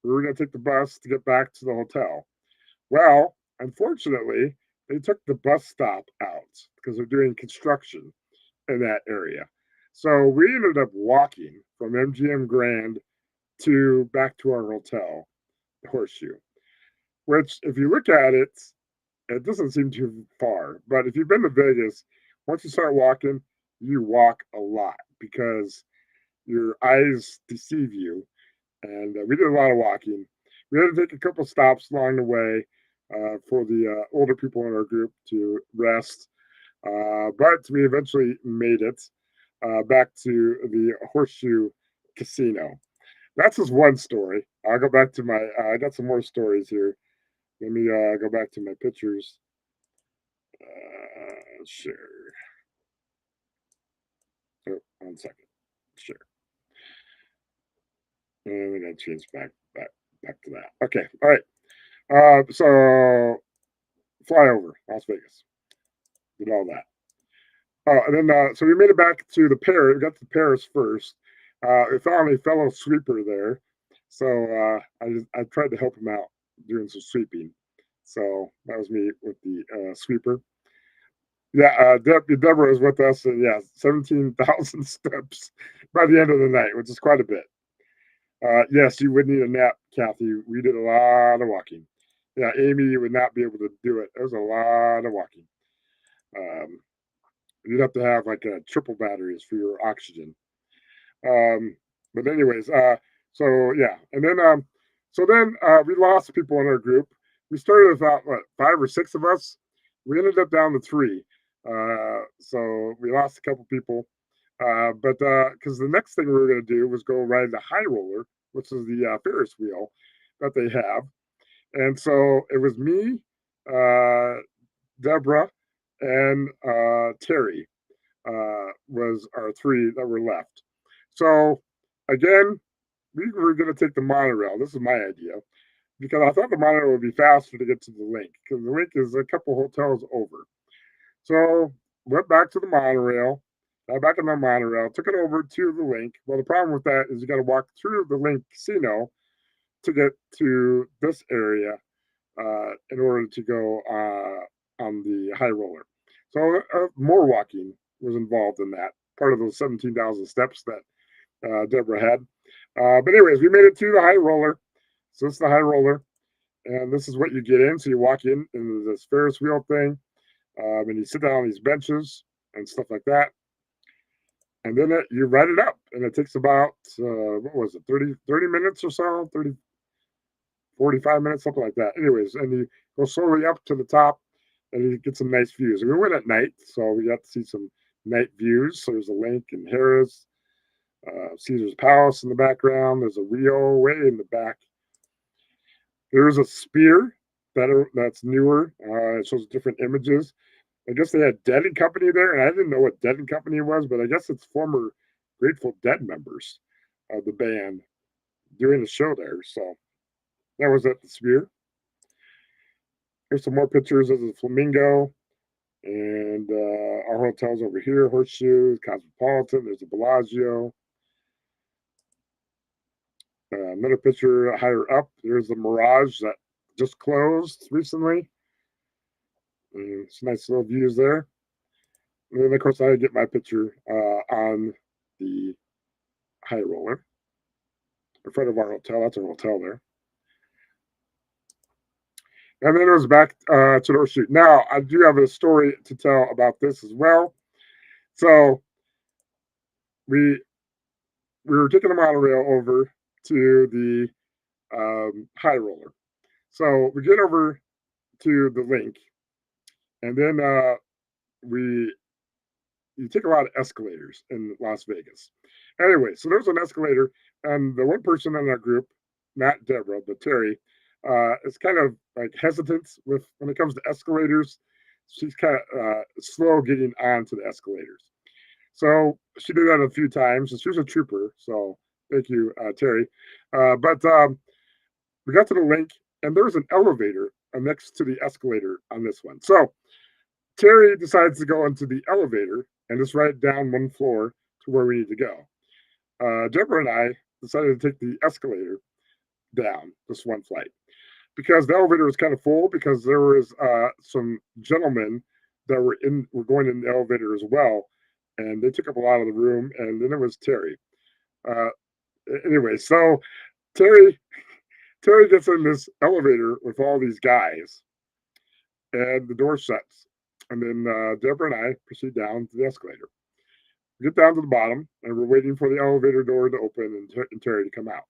D: We were going to take the bus to get back to the hotel. Well, unfortunately, they took the bus stop out because they're doing construction in that area. So we ended up walking from MGM Grand to back to our hotel, Horseshoe, which, if you look at it, it doesn't seem too far. But if you've been to Vegas, once you start walking, you walk a lot because your eyes deceive you. And we did a lot of walking. We had to take a couple stops along the way for the older people in our group to rest. But we eventually made it back to the Horseshoe Casino. That's just one story. I'll go back to my, I got some more stories here. Let me go back to my pictures. Sure. Oh, 1 second. Sure. And we got to change back to that. Okay. All right. So flyover, Las Vegas. Did all that. Oh, and then so we made it back to the Paris. We got to Paris first. We found a fellow sweeper there, so I tried to help him out doing some sweeping. So that was me with the sweeper. Yeah, Deborah was with us, and yeah, 17,000 steps by the end of the night, which is quite a bit. Yes, you would need a nap, Kathy. We did a lot of walking. Yeah, Amy would not be able to do it. It was a lot of walking. You'd have to have like triple batteries for your oxygen. But anyways, so yeah, and then we lost people in our group. We started with about what 5 or 6 of us. We ended up down to 3. So we lost a couple people. But because the next thing we were going to do was go ride the high roller, which is the Ferris wheel that they have. And so it was me, Deborah, and Terry was our 3 that were left. So again, we were going to take the monorail. This is my idea because I thought the monorail would be faster to get to the link because the link is a couple hotels over. So went back to the monorail, got back in the monorail, took it over to the link. Well, the problem with that is you got to walk through the link casino to get to this area in order to go on the high roller. So more walking was involved in that, part of those 17,000 steps that Deborah had. But anyways, we made it to the high roller. So it's the high roller. And this is what you get in. So you walk in into this Ferris wheel thing. And you sit down on these benches and stuff like that. And then you ride it up. And it takes about, what was it, 30 minutes or so? 45 minutes, something like that. Anyways, and you go slowly up to the top. and you get some nice views. And we went at night, so we got to see some night views. So there's a lake in Harris, Caesar's Palace in the background. There's a wheel way in the back. There's a spear that's newer. It shows different images. I guess they had Dead and Company there, and I didn't know what Dead and Company was, but I guess it's former Grateful Dead members of the band doing the show there. So that was at the Spear. Here's some more pictures of the Flamingo, and our hotels over here: Horseshoe, Cosmopolitan. There's the Bellagio. Another picture higher up. There's the Mirage that just closed recently. And some nice little views there. And then, of course, I get my picture on the high roller in front of our hotel. That's our hotel there. And then it was back to the Horseshoe. Now, I do have a story to tell about this as well. So we were taking the monorail over to the high roller. So we get over to the link, and then you take a lot of escalators in Las Vegas. Anyway, so there's an escalator, and the one person in our group, not Deborah, but Terry, is kind of like hesitant with when it comes to escalators. She's kind of slow getting onto the escalators. So she did that a few times, and she was a trooper. So thank you, Terry. But we got to the link, and there was an elevator next to the escalator on this one. So Terry decides to go into the elevator and just right down one floor to where we need to go. Deborah and I decided to take the escalator down this one flight because the elevator was kind of full because there was some gentlemen that were going in the elevator as well, and they took up a lot of the room. And then it was Terry. Anyway, so Terry gets in this elevator with all these guys, and the door shuts. And then Deborah and I proceed down to the escalator. We get down to the bottom, and we're waiting for the elevator door to open and Terry to come out.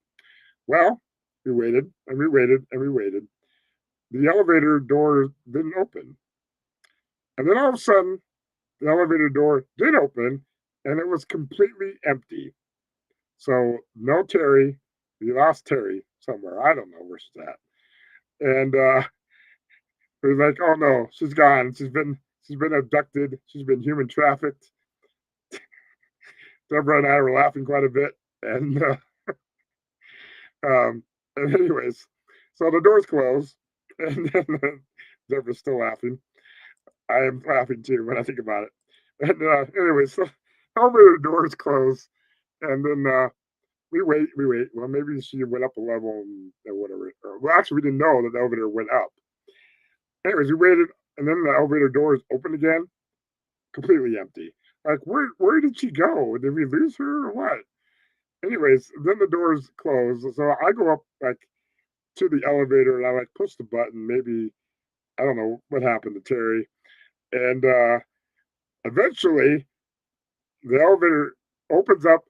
D: Well, we waited, and we waited, and we waited. The elevator door didn't open. And then all of a sudden, the elevator door did open, and it was completely empty. So no Terry. We lost Terry somewhere. I don't know where she's at. And we were like, oh no, she's gone. She's been abducted. She's been human trafficked. Deborah and I were laughing quite a bit. And anyways, so the doors close, and then Deborah's still laughing. I am laughing too when I think about it. And anyways, so elevator doors close, and then we wait. Well, maybe she went up a level and whatever. Well, actually, we didn't know that the elevator went up. Anyways, we waited, and then the elevator doors opened again, completely empty. Like, where did she go? Did we lose her or what? Anyways, then the doors close. So I go up like to the elevator and I like push the button. Maybe I don't know what happened to Terry. And eventually the elevator opens up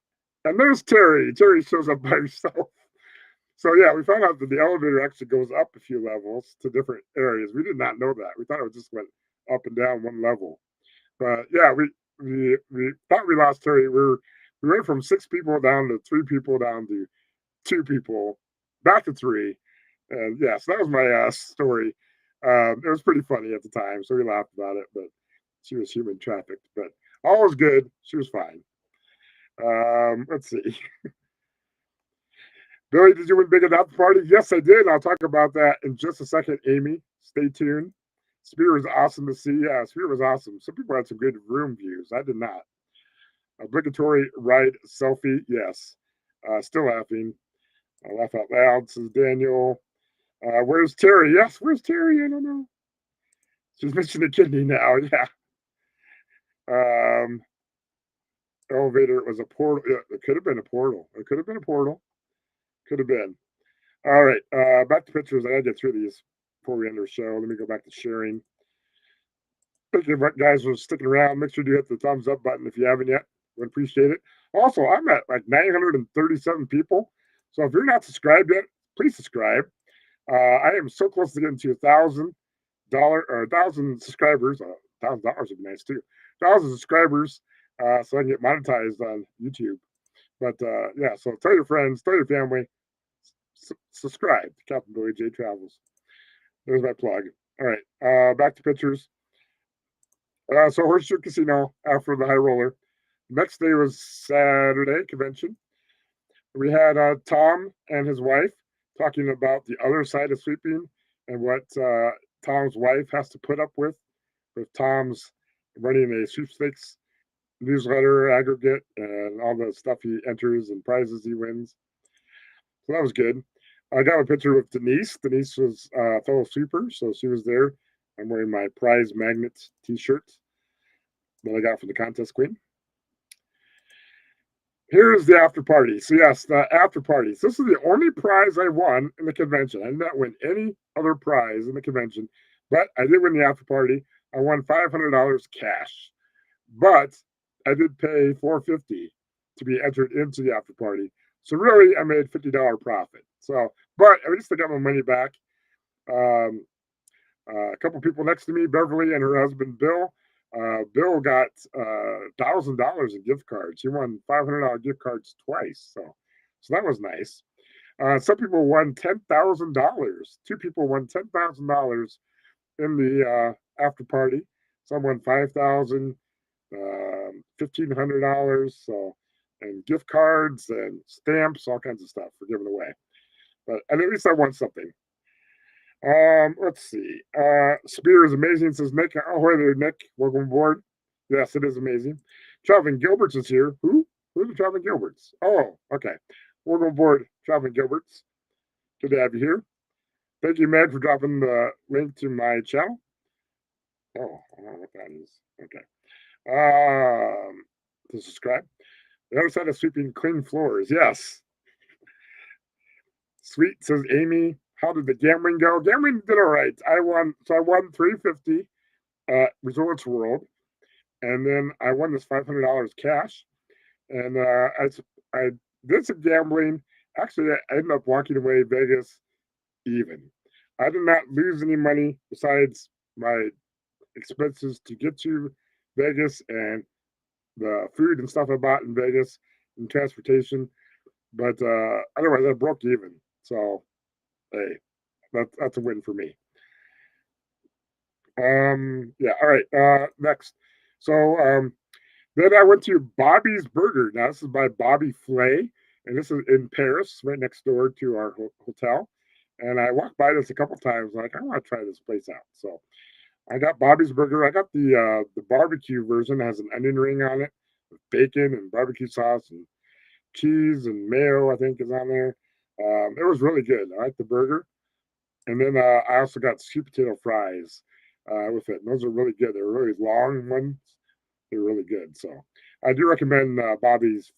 D: and there's Terry. Terry shows up by herself. So yeah, we found out that the elevator actually goes up a few levels to different areas. We did not know that. We thought it just went up and down one level. But yeah, we thought we lost Terry. We went from 6 people down to 3 people down to 2 people, back to 3. And yeah, so that was my story. It was pretty funny at the time, so we laughed about it. But she was human trafficked. But all was good. She was fine. Let's see. Billy, did you win big at that party? Yes, I did. I'll talk about that in just a second, Amy. Stay tuned. Spear was awesome to see. Yeah, Spear was awesome. Some people had some good room views. I did not. Obligatory ride selfie. Yes. Still laughing. I laugh out loud, says Daniel. Where's Terry? Yes, where's Terry? I don't know. She's missing a kidney now. Yeah. Elevator was a portal. Yeah, it could have been a portal. It could have been a portal. Could have been. All right. Back to pictures. I gotta get through these before we end our show. Let me go back to sharing. Thank you guys for sticking around. Make sure you hit the thumbs up button if you haven't yet. Would appreciate it. Also, I'm at like 937 people. So if you're not subscribed yet, please subscribe. I am so close to getting to 1,000 1,000 subscribers. $1,000 would be nice too. 1,000 subscribers, so I can get monetized on YouTube. But yeah, so tell your friends, tell your family, subscribe to Captain Billy J Travels. There's my plug. All right, back to pictures. So Horseshoe Casino after the high roller. Next day was Saturday convention. We had Tom and his wife talking about the other side of sweeping and what Tom's wife has to put up with Tom's running a sweepstakes newsletter aggregate and all the stuff he enters and prizes he wins. So that was good. I got a picture with Denise. Denise was a fellow sweeper, so she was there. I'm wearing my prize magnet t-shirt that I got from the contest queen. Here's the after party. So yes, the after parties. This is the only prize I won in the convention. I did not win any other prize in the convention, but I did win the after party. I won $500 cash, but I did pay $450 to be entered into the after party. So really, I made $50 profit. So, but at least I got my money back. A couple people next to me, Beverly and her husband Bill. Bill got $1,000 in gift cards. He won $500 gift cards twice. So that was nice. Some people won $10,000. Two people won $10,000 in the after party. Some won $5,000, $1,500. So, and gift cards and stamps, all kinds of stuff for giving away. But at least I won something. Let's see. Spear is amazing, says Nick. Oh, hey there, Nick. Welcome aboard. Yes, it is amazing. Traveling Gilberts is here. Who? Who's the Traveling Gilberts? Oh, okay. Welcome aboard, Traveling Gilberts. Good to have you here. Thank you, Meg, for dropping the link to my channel. Oh, I don't know what that is. Okay. To subscribe. The other side of sweeping clean floors. Yes. Sweet, says Amy. How did the gambling go? Gambling did all right. I won $350 at Resorts World, and then I won this $500 cash. And I did some gambling. Actually, I ended up walking away Vegas even. I did not lose any money besides my expenses to get to Vegas and the food and stuff I bought in Vegas and transportation. But otherwise, I broke even. So, hey, that's a win for me. Yeah, all right. Next. So then I went to Bobby's Burger. Now this is by Bobby Flay, and this is in Paris, right next door to our hotel. And I walked by this a couple times, like I want to try this place out. So I got Bobby's Burger. I got the barbecue version. It has an onion ring on it with bacon and barbecue sauce and cheese and mayo, I think, is on there. It was really good. I like the burger. And then I also got sweet potato fries with it. And those are really good. They're really long ones. They're really good. So I do recommend Bobby's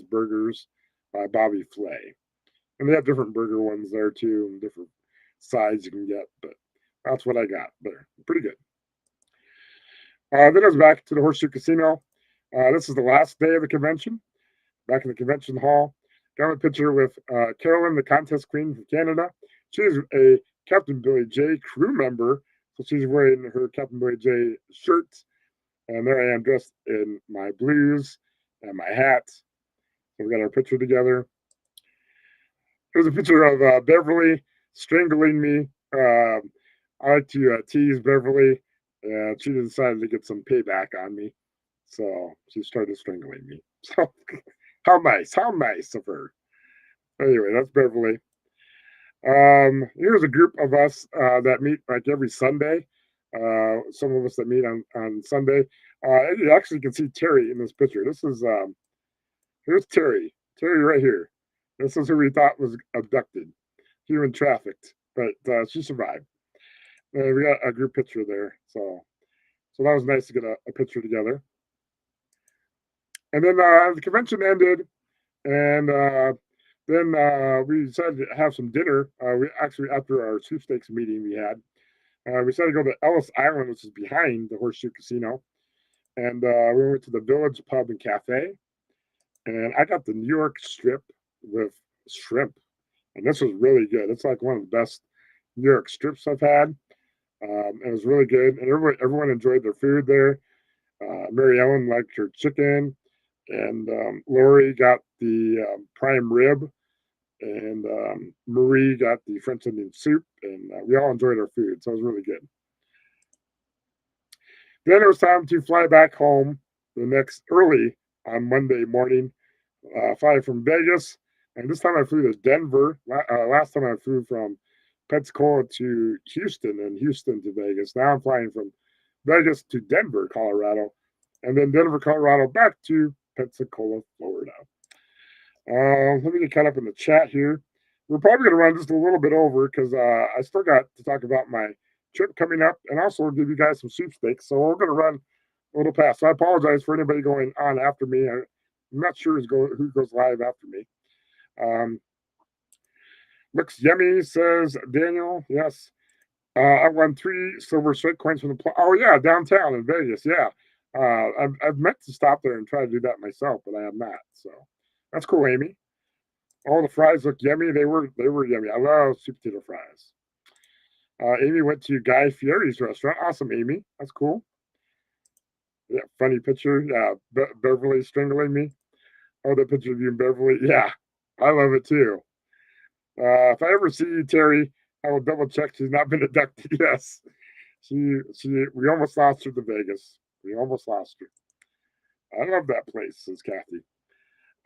D: Burgers by Bobby Flay. And they have different burger ones there too, and different sides you can get. But that's what I got there. Pretty good. Then I was back to the Horseshoe Casino. This is the last day of the convention. Back in the convention hall. Got a picture with Carolyn, the contest queen from Canada. She's a Captain Billy J crew member, so she's wearing her Captain Billy J shirt. And there I am dressed in my blues and my hat. So we got our picture together. There's a picture of Beverly strangling me. I like to tease Beverly, and she decided to get some payback on me. So she started strangling me. So how nice of her. Anyway, that's Beverly. Here's a group of us that meet like every Sunday. Some of us that meet on Sunday. You actually can see Terry in this picture. This is here's Terry. Terry right here. This is who we thought was abducted, human trafficked, but she survived. And we got a group picture there. So that was nice to get a picture together. And then the convention ended, and then we decided to have some dinner. We actually, after our sweepstakes meeting we had, we decided to go to Ellis Island, which is behind the Horseshoe Casino. And we went to the Village Pub and Cafe. And I got the New York strip with shrimp. And this was really good. It's like one of the best New York strips I've had. It was really good, and everyone enjoyed their food there. Mary Ellen liked her chicken, and Lori got the prime rib, and Marie got the French onion soup, and we all enjoyed our food, so it was really good. Then it was time to fly back home the next early on Monday morning, fly from Vegas, and this time I flew to Denver. Last time I flew from Pensacola to Houston and Houston to Vegas. Now I'm flying from Vegas to Denver, Colorado, and then Denver, Colorado back to Pensacola, Florida. Let me get caught up in the chat here. We're probably going to run just a little bit over because I still got to talk about my trip coming up and also give you guys some sweepstakes. So we're going to run a little past. So I apologize for anybody going on after me. I'm not sure who goes live after me. Looks yummy, says Daniel. Yes. I won 3 silver straight coins from the oh yeah, downtown in Vegas. Yeah. I've meant to stop there and try to do that myself, but I have not. So that's cool, Amy. All the fries look yummy. They were yummy. I love sweet potato fries. Amy went to Guy Fieri's restaurant. Awesome, Amy. That's cool. Yeah, funny picture. Yeah, Beverly strangling me. Oh, the picture of you and Beverly. Yeah, I love it too. If I ever see you, Terry, I will double check she's not been abducted. Yes, we almost lost her to Vegas. We almost lost her. I love that place, says Kathy.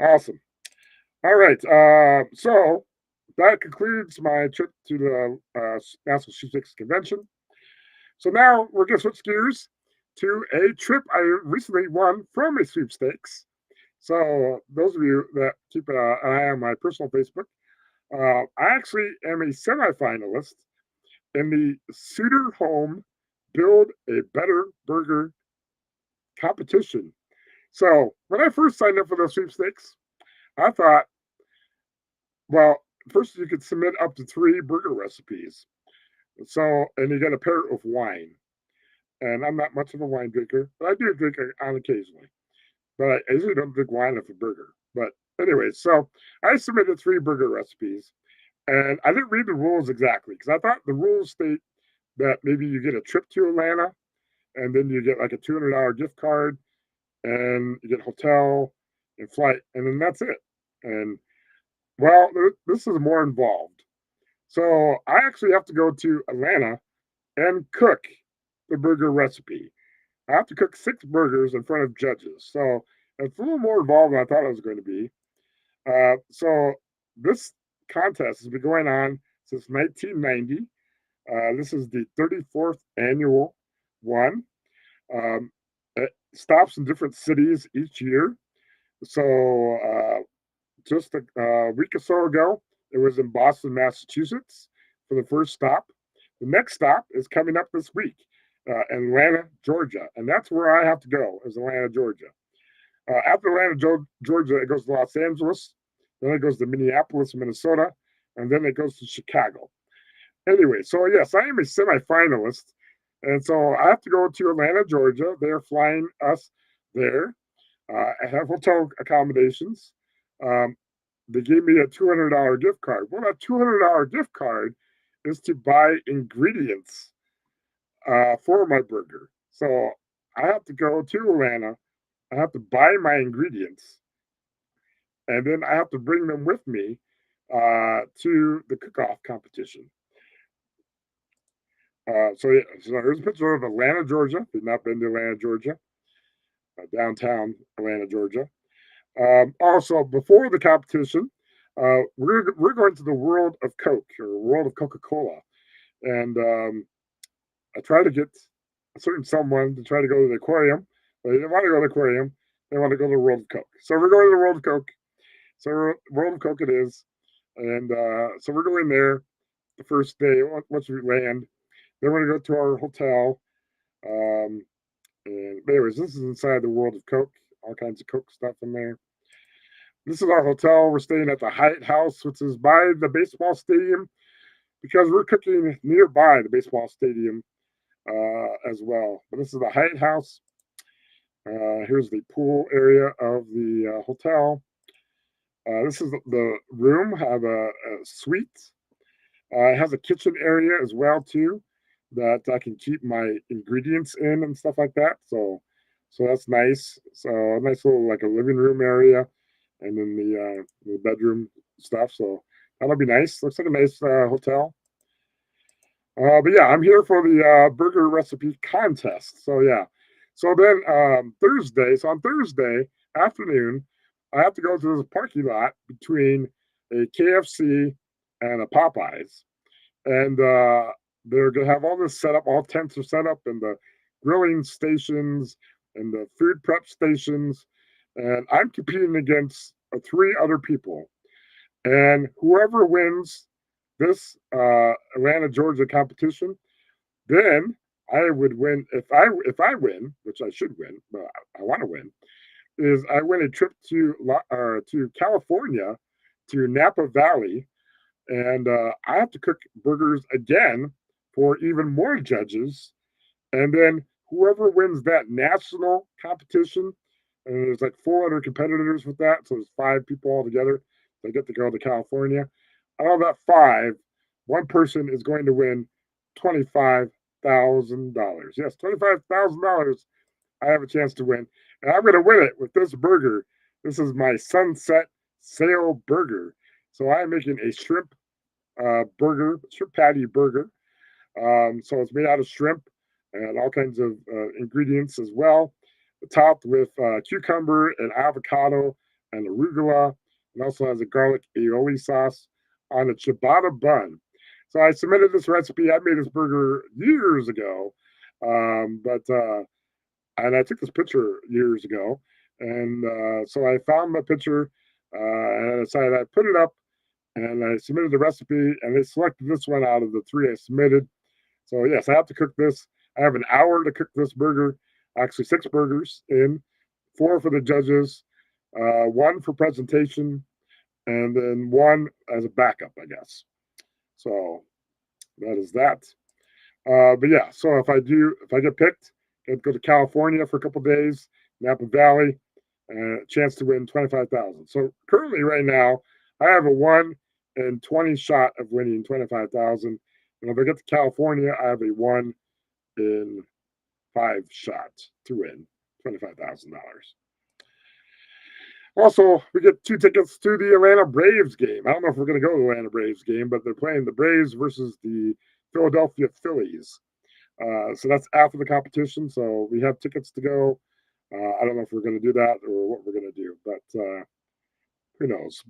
D: Awesome. All right. So that concludes my trip to the National Sweepstakes Convention. So now we're going to switch gears to a trip I recently won from a sweepstakes. So those of you that keep an eye on my personal Facebook, I actually am a semifinalist in the Suitor Home Build a Better Burger competition. So when I first signed up for those sweepstakes, I thought, well, first you could submit up to 3 burger recipes. So, and you get a pair of wine. And I'm not much of a wine drinker, but I do drink on occasionally. But I usually don't drink wine with a burger. But anyway, so I submitted 3 burger recipes. And I didn't read the rules exactly because I thought the rules state that maybe you get a trip to Atlanta and then you get like a $200 gift card and you get hotel and flight, and then that's it. And well, this is more involved. So I actually have to go to Atlanta and cook the burger recipe. I have to cook 6 burgers in front of judges. So it's a little more involved than I thought it was going to be. So this contest has been going on since 1990. This is the 34th annual one. It stops in different cities each year. So just a week or so ago, it was in Boston, Massachusetts for the first stop. The next stop is coming up this week, Atlanta, Georgia. And that's where I have to go, is Atlanta, Georgia. After Atlanta, Georgia, it goes to Los Angeles. Then it goes to Minneapolis, Minnesota. And then it goes to Chicago. Anyway, so yes, I am a semifinalist. And so I have to go to Atlanta, Georgia. They're flying us there. I have hotel accommodations. They gave me a $200 gift card. Well, that $200 gift card is to buy ingredients for my burger. So I have to go to Atlanta. I have to buy my ingredients. And then I have to bring them with me to the cook-off competition. So here's a picture of Atlanta, Georgia. If you've not been to Atlanta, Georgia, downtown Atlanta, Georgia. Also, before the competition, we're going to the World of Coke or World of Coca-Cola, and I try to get a certain someone to try to go to the aquarium. But they didn't want to go to the aquarium. They want to go to the World of Coke. So we're going to the World of Coke. So World of Coke it is, and so we're going there the first day once we land. Then we're going to go to our hotel. And anyways, this is inside the World of Coke. All kinds of Coke stuff in there. This is our hotel. We're staying at the Hyatt House, which is by the baseball stadium, because we're cooking nearby the baseball stadium as well. But this is the Hyatt House. Here's the pool area of the hotel. This is the room. Have a suite. It has a kitchen area as well too. that I can keep my ingredients in and stuff like that. So that's nice. So a nice little like a living room area, and then the bedroom stuff. So that'll be nice. Looks like a nice hotel. But yeah, I'm here for the burger recipe contest. So yeah. So then Thursday. So on Thursday afternoon, I have to go to this parking lot between a KFC and a Popeyes, and they're gonna have all this set up. All tents are set up, and the grilling stations and the food prep stations, and I'm competing against three other people. And whoever wins this Atlanta, Georgia competition, then I would win. If I win, which I should win, but I want to win, is I win a trip to California, to Napa Valley, and I have to cook burgers again for even more judges. And then whoever wins that national competition, and there's like 400 competitors with that, so there's 5 people altogether. They get to go to California. Out of that 5, one person is going to win $25,000. Yes, $25,000. I have a chance to win, and I'm going to win it with this burger. This is my Sunset Sail burger. So I'm making a shrimp burger, shrimp patty burger. So it's made out of shrimp and all kinds of ingredients as well. Topped with cucumber and avocado and arugula, and also has a garlic aioli sauce on a ciabatta bun. So I submitted this recipe. I made this burger years ago, but and I took this picture years ago, and so I found my picture, and I decided I put it up, and I submitted the recipe, and they selected this one out of the 3 I submitted. So yes, I have to cook this. I have an hour to cook this burger. Actually, 6 burgers in, 4 for the judges, 1 for presentation, and then 1 as a backup, I guess. So that is that. But yeah, so if I get picked, I'd go to California for a couple days, Napa Valley, and a chance to win 25,000. So currently, right now, I have a 1 in 20 shot of winning 25,000. And if I get to California, I have a 1 in 5 shot to win $25,000. Also, we get 2 tickets to the Atlanta Braves game. I don't know if we're going to go to the Atlanta Braves game, but they're playing the Braves versus the Philadelphia Phillies. So that's after the competition. So we have tickets to go. I don't know if we're going to do that or what we're going to do, but who knows?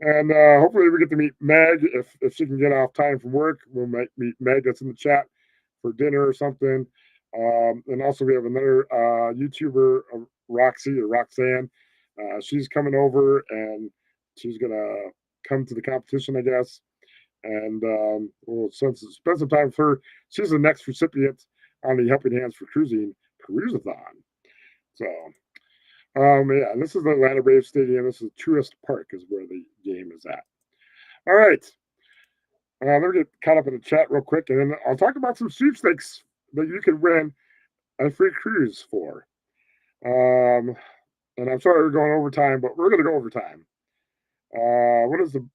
D: And hopefully we get to meet Meg if she can get off time from work. We'll meet Meg that's in the chat for dinner or something. And also we have another YouTuber, Roxy or Roxanne. She's coming over and she's gonna come to the competition, I guess. And we'll spend some time with her. She's the next recipient on the Helping Hands for Cruising Cruise-a-thon. So yeah, and this is the Atlanta Braves Stadium. This is Truist Park is where the game is at. All right. Let me get caught up in the chat real quick, and then I'll talk about some sweepstakes that you can win a free cruise for. And I'm sorry we're going overtime, but we're going to go overtime. What is the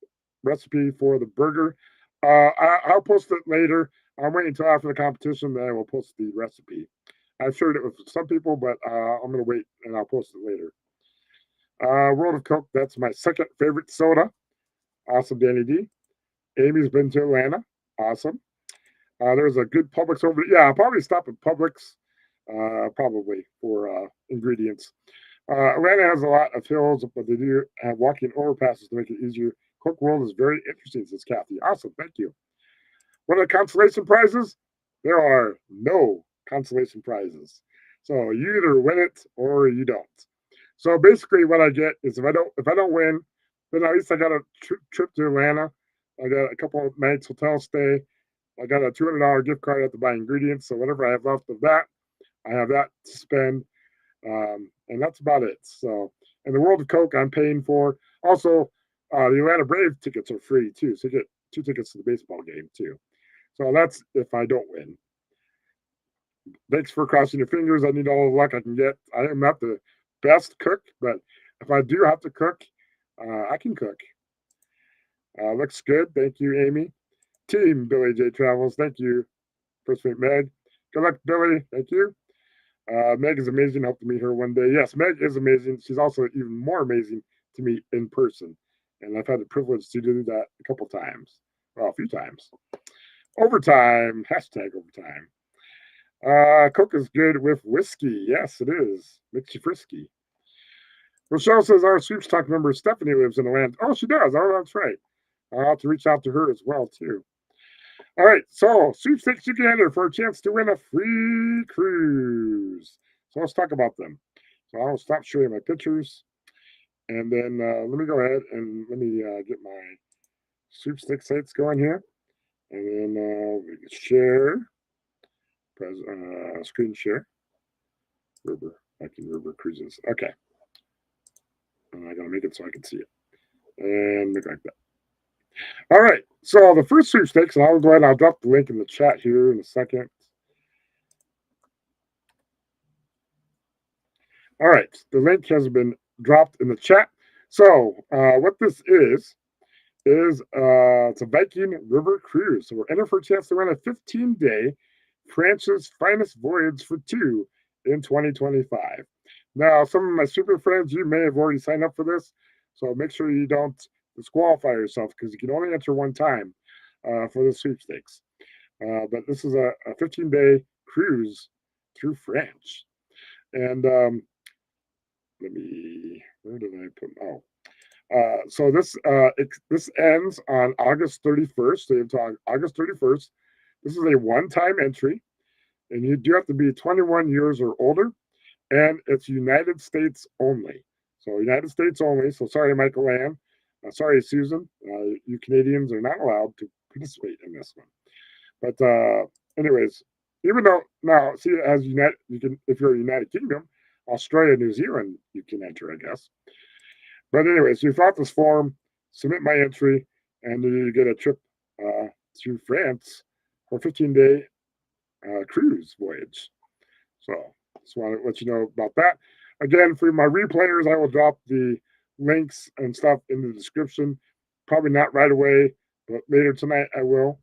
D: recipe for the burger? I'll post it later. I'm waiting until after the competition, then I will post the recipe. I've shared it with some people, but I'm going to wait and I'll post it later. World of Coke, that's my second favorite soda. Awesome, Danny D. Amy's been to Atlanta. Awesome. There's a good Publix over there. Yeah, I'll probably stop at Publix, probably for ingredients. Atlanta has a lot of hills, but they do have walking overpasses to make it easier. Coke World is very interesting, says Kathy. Awesome, thank you. What are the consolation prizes? There are no consolation prizes. So you either win it or you don't. So basically, what I get is if I don't win, then at least I got a trip to Atlanta. I got a couple of nights hotel stay. I got a $200 gift card. I have to buy ingredients. So whatever I have left of that, I have that to spend. And that's about it. So, and the World of Coke I'm paying for. Also, the Atlanta Brave tickets are free too. So you get 2 tickets to the baseball game too. So that's if I don't win. Thanks for crossing your fingers. I need all the luck I can get. I am not the best cook, but if I do have to cook, I can cook. Looks good. Thank you, Amy. Team Billy J Travels. Thank you. First mate Meg. Good luck, Billy. Thank you. Meg is amazing. Hope to meet her one day. Yes, Meg is amazing. She's also even more amazing to meet in person. And I've had the privilege to do that a couple times. Well, a few times. Overtime. Hashtag overtime. Coke is good with whiskey. Yes, it is. Makes you frisky. Rochelle says our Sweeps Talk member Stephanie lives in the land. Oh, she does. Oh, that's right. I'll have to reach out to her as well, too. All right, so sweepstakes you can enter for a chance to win a free cruise. So let's talk about them. So I'll stop showing my pictures, and then let me go ahead and let me get my sweepstakes sites going here, and then we can share, screen share, River, River Cruises. Okay, and I gotta make it so I can see it, and look like that. All right, so the first sweepstakes, and I'll go ahead and I'll drop the link in the chat here in a second. All right, the link has been dropped in the chat. So what this is it's a Viking River cruise. So we're in it for a chance to run a 15-day France's finest voyage for two in 2025. Now, some of my super friends, you may have already signed up for this, so make sure you don't disqualify yourself because you can only enter one time for the sweepstakes. But this is a 15-day cruise through France. And let me, where did I put, so this ends on August 31st. So until August 31st. This is a one-time entry, and you do have to be 21 years or older, and it's United States only. So United States only. So sorry, Michael Ann. Sorry, Susan. You Canadians are not allowed to participate in this one. But anyways, even though now see as United, you can if you're a United Kingdom, Australia, New Zealand, you can enter, I guess. But anyways, you fill out this form, submit my entry, and you get a trip to France for a 15-day cruise voyage. So just want to let you know about that. Again, for my replayers, I will drop the links and stuff in the description. Probably not right away, but later tonight I will.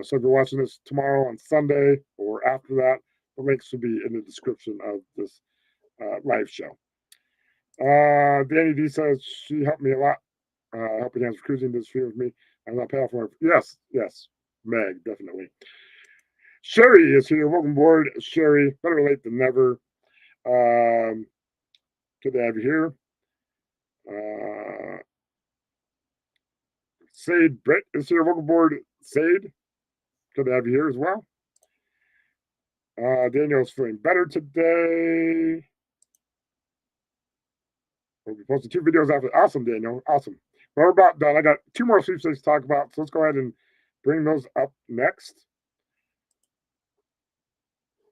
D: So if you're watching this tomorrow on Sunday or after that, the links will be in the description of this live show. Danny D says she helped me a lot, helping hands for cruising this year with me. I'm not paying for it. Yes, Meg, definitely. Sherry is here. Welcome aboard, Sherry. Better late than never. Good to have you here. Sade Brett is here. Welcome aboard, Sade. Good to have you here as well. Daniel's feeling better today. We'll be posting 2 videos after. Awesome, Daniel. Awesome. Well, we're about done. I got 2 more sweepstakes to talk about, so let's go ahead and bring those up next.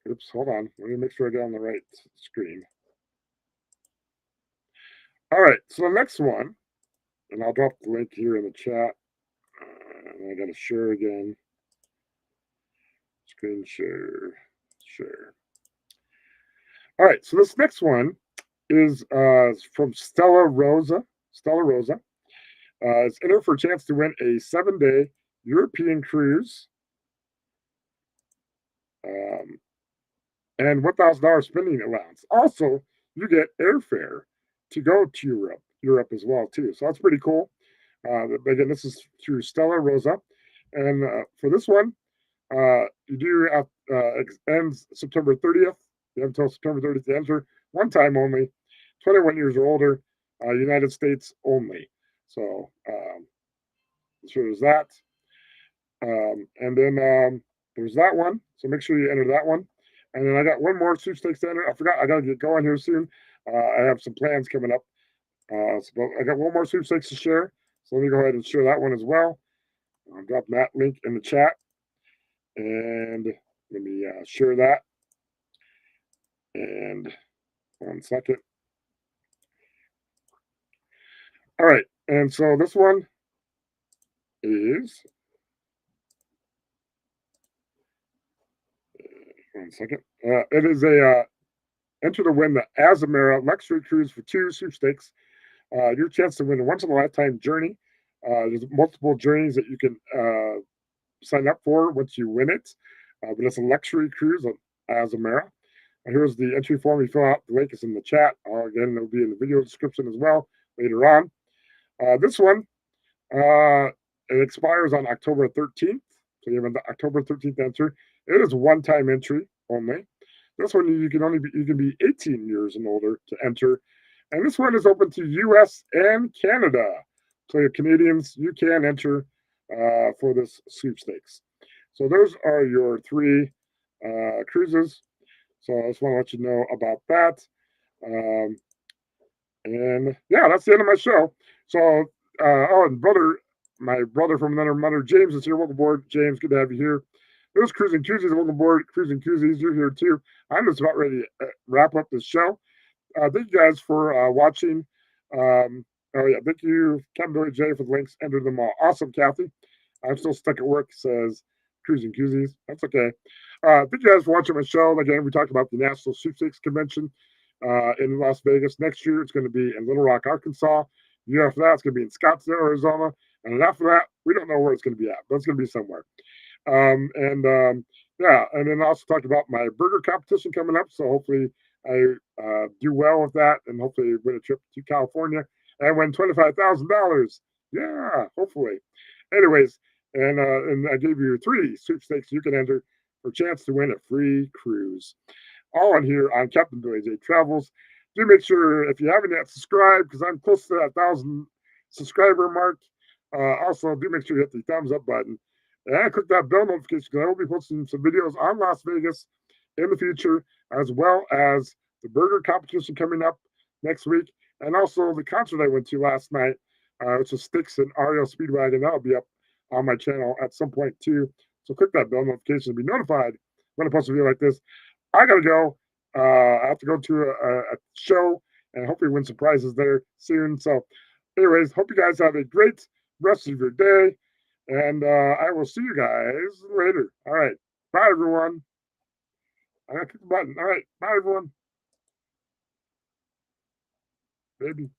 D: Oops, hold on. Let me make sure I get on the right screen. All right, so the next one, and I'll drop the link here in the chat. And I got to share again. Screen share. All right, so this next one is from Stella Rosa. It's in it for a chance to win a 7-day European cruise and $1,000 spending allowance. Also, you get airfare to go to Europe as well too. So that's pretty cool. Again, this is through Stella Rosa, and for this one, you do have ends September 30th. You have until September 30th to enter. One time only. 21 years or older. United States only. So there's that. And then there's that one. So make sure you enter that one. And then I got one more sweepstakes to enter. I forgot. I got to get going here soon. I have some plans coming up. So I got one more sweepstakes to share. So let me go ahead and share that one as well. I'll drop that link in the chat. And let me share that. And 1 second. All right. And so this one is 1 second. It is a enter to win the Azamara Luxury Cruise for 2 sweepstakes. Your chance to win a once-in-a-lifetime journey. There's multiple journeys that you can sign up for once you win it. but it's a luxury cruise on Azamara. Here's the entry form. You fill out. The link is in the chat. Again, it'll be in the video description as well later on. This one, it expires on October 13th. So you have an October 13th entry. It is one-time entry only. This one you can be 18 years and older to enter, and this one is open to U.S. and Canada. So Canadians, you can enter for this sweepstakes. So those are your three cruises. So I just want to let you know about that. And yeah, that's the end of my show. So, and my brother from another mother, James, is here. Welcome aboard, James. Good to have you here. There's Cruising Koozies. Welcome aboard, Cruising Koozies. You're here too. I'm just about ready to wrap up this show. Thank you guys for watching. Oh yeah, thank you, Captain Billy J, for the links. Enter them all. Awesome, Kathy. I'm still stuck at work. Says Cruising Koozies. That's okay. Thank you guys for watching my show. Again, we talked about the National Sweepstakes Convention in Las Vegas. Next year, it's going to be in Little Rock, Arkansas. The year after that, it's going to be in Scottsdale, Arizona. And then after that, we don't know where it's going to be at, but it's going to be somewhere. Yeah, and then I also talked about my burger competition coming up. So hopefully I do well with that and hopefully win a trip to California and win $25,000. Yeah, hopefully. Anyways, and I gave you 3 sweepstakes you can enter for a chance to win a free cruise. All on here on Captain Billy J Travels. Do make sure if you haven't yet subscribe because I'm close to that 1,000 subscriber mark. Also, do make sure you hit the thumbs up button and click that bell notification because I will be posting some videos on Las Vegas in the future, as well as the burger competition coming up next week, and also the concert I went to last night, which was Styx and Ariel Speedwagon. That'll be up on my channel at some point too. So click that bell notification to be notified when I post a video like this. I gotta go. I have to go to a show and hopefully win some prizes there soon. So, anyways, hope you guys have a great rest of your day, and I will see you guys later. All right, bye everyone. I gotta click the button. All right, bye everyone. Baby.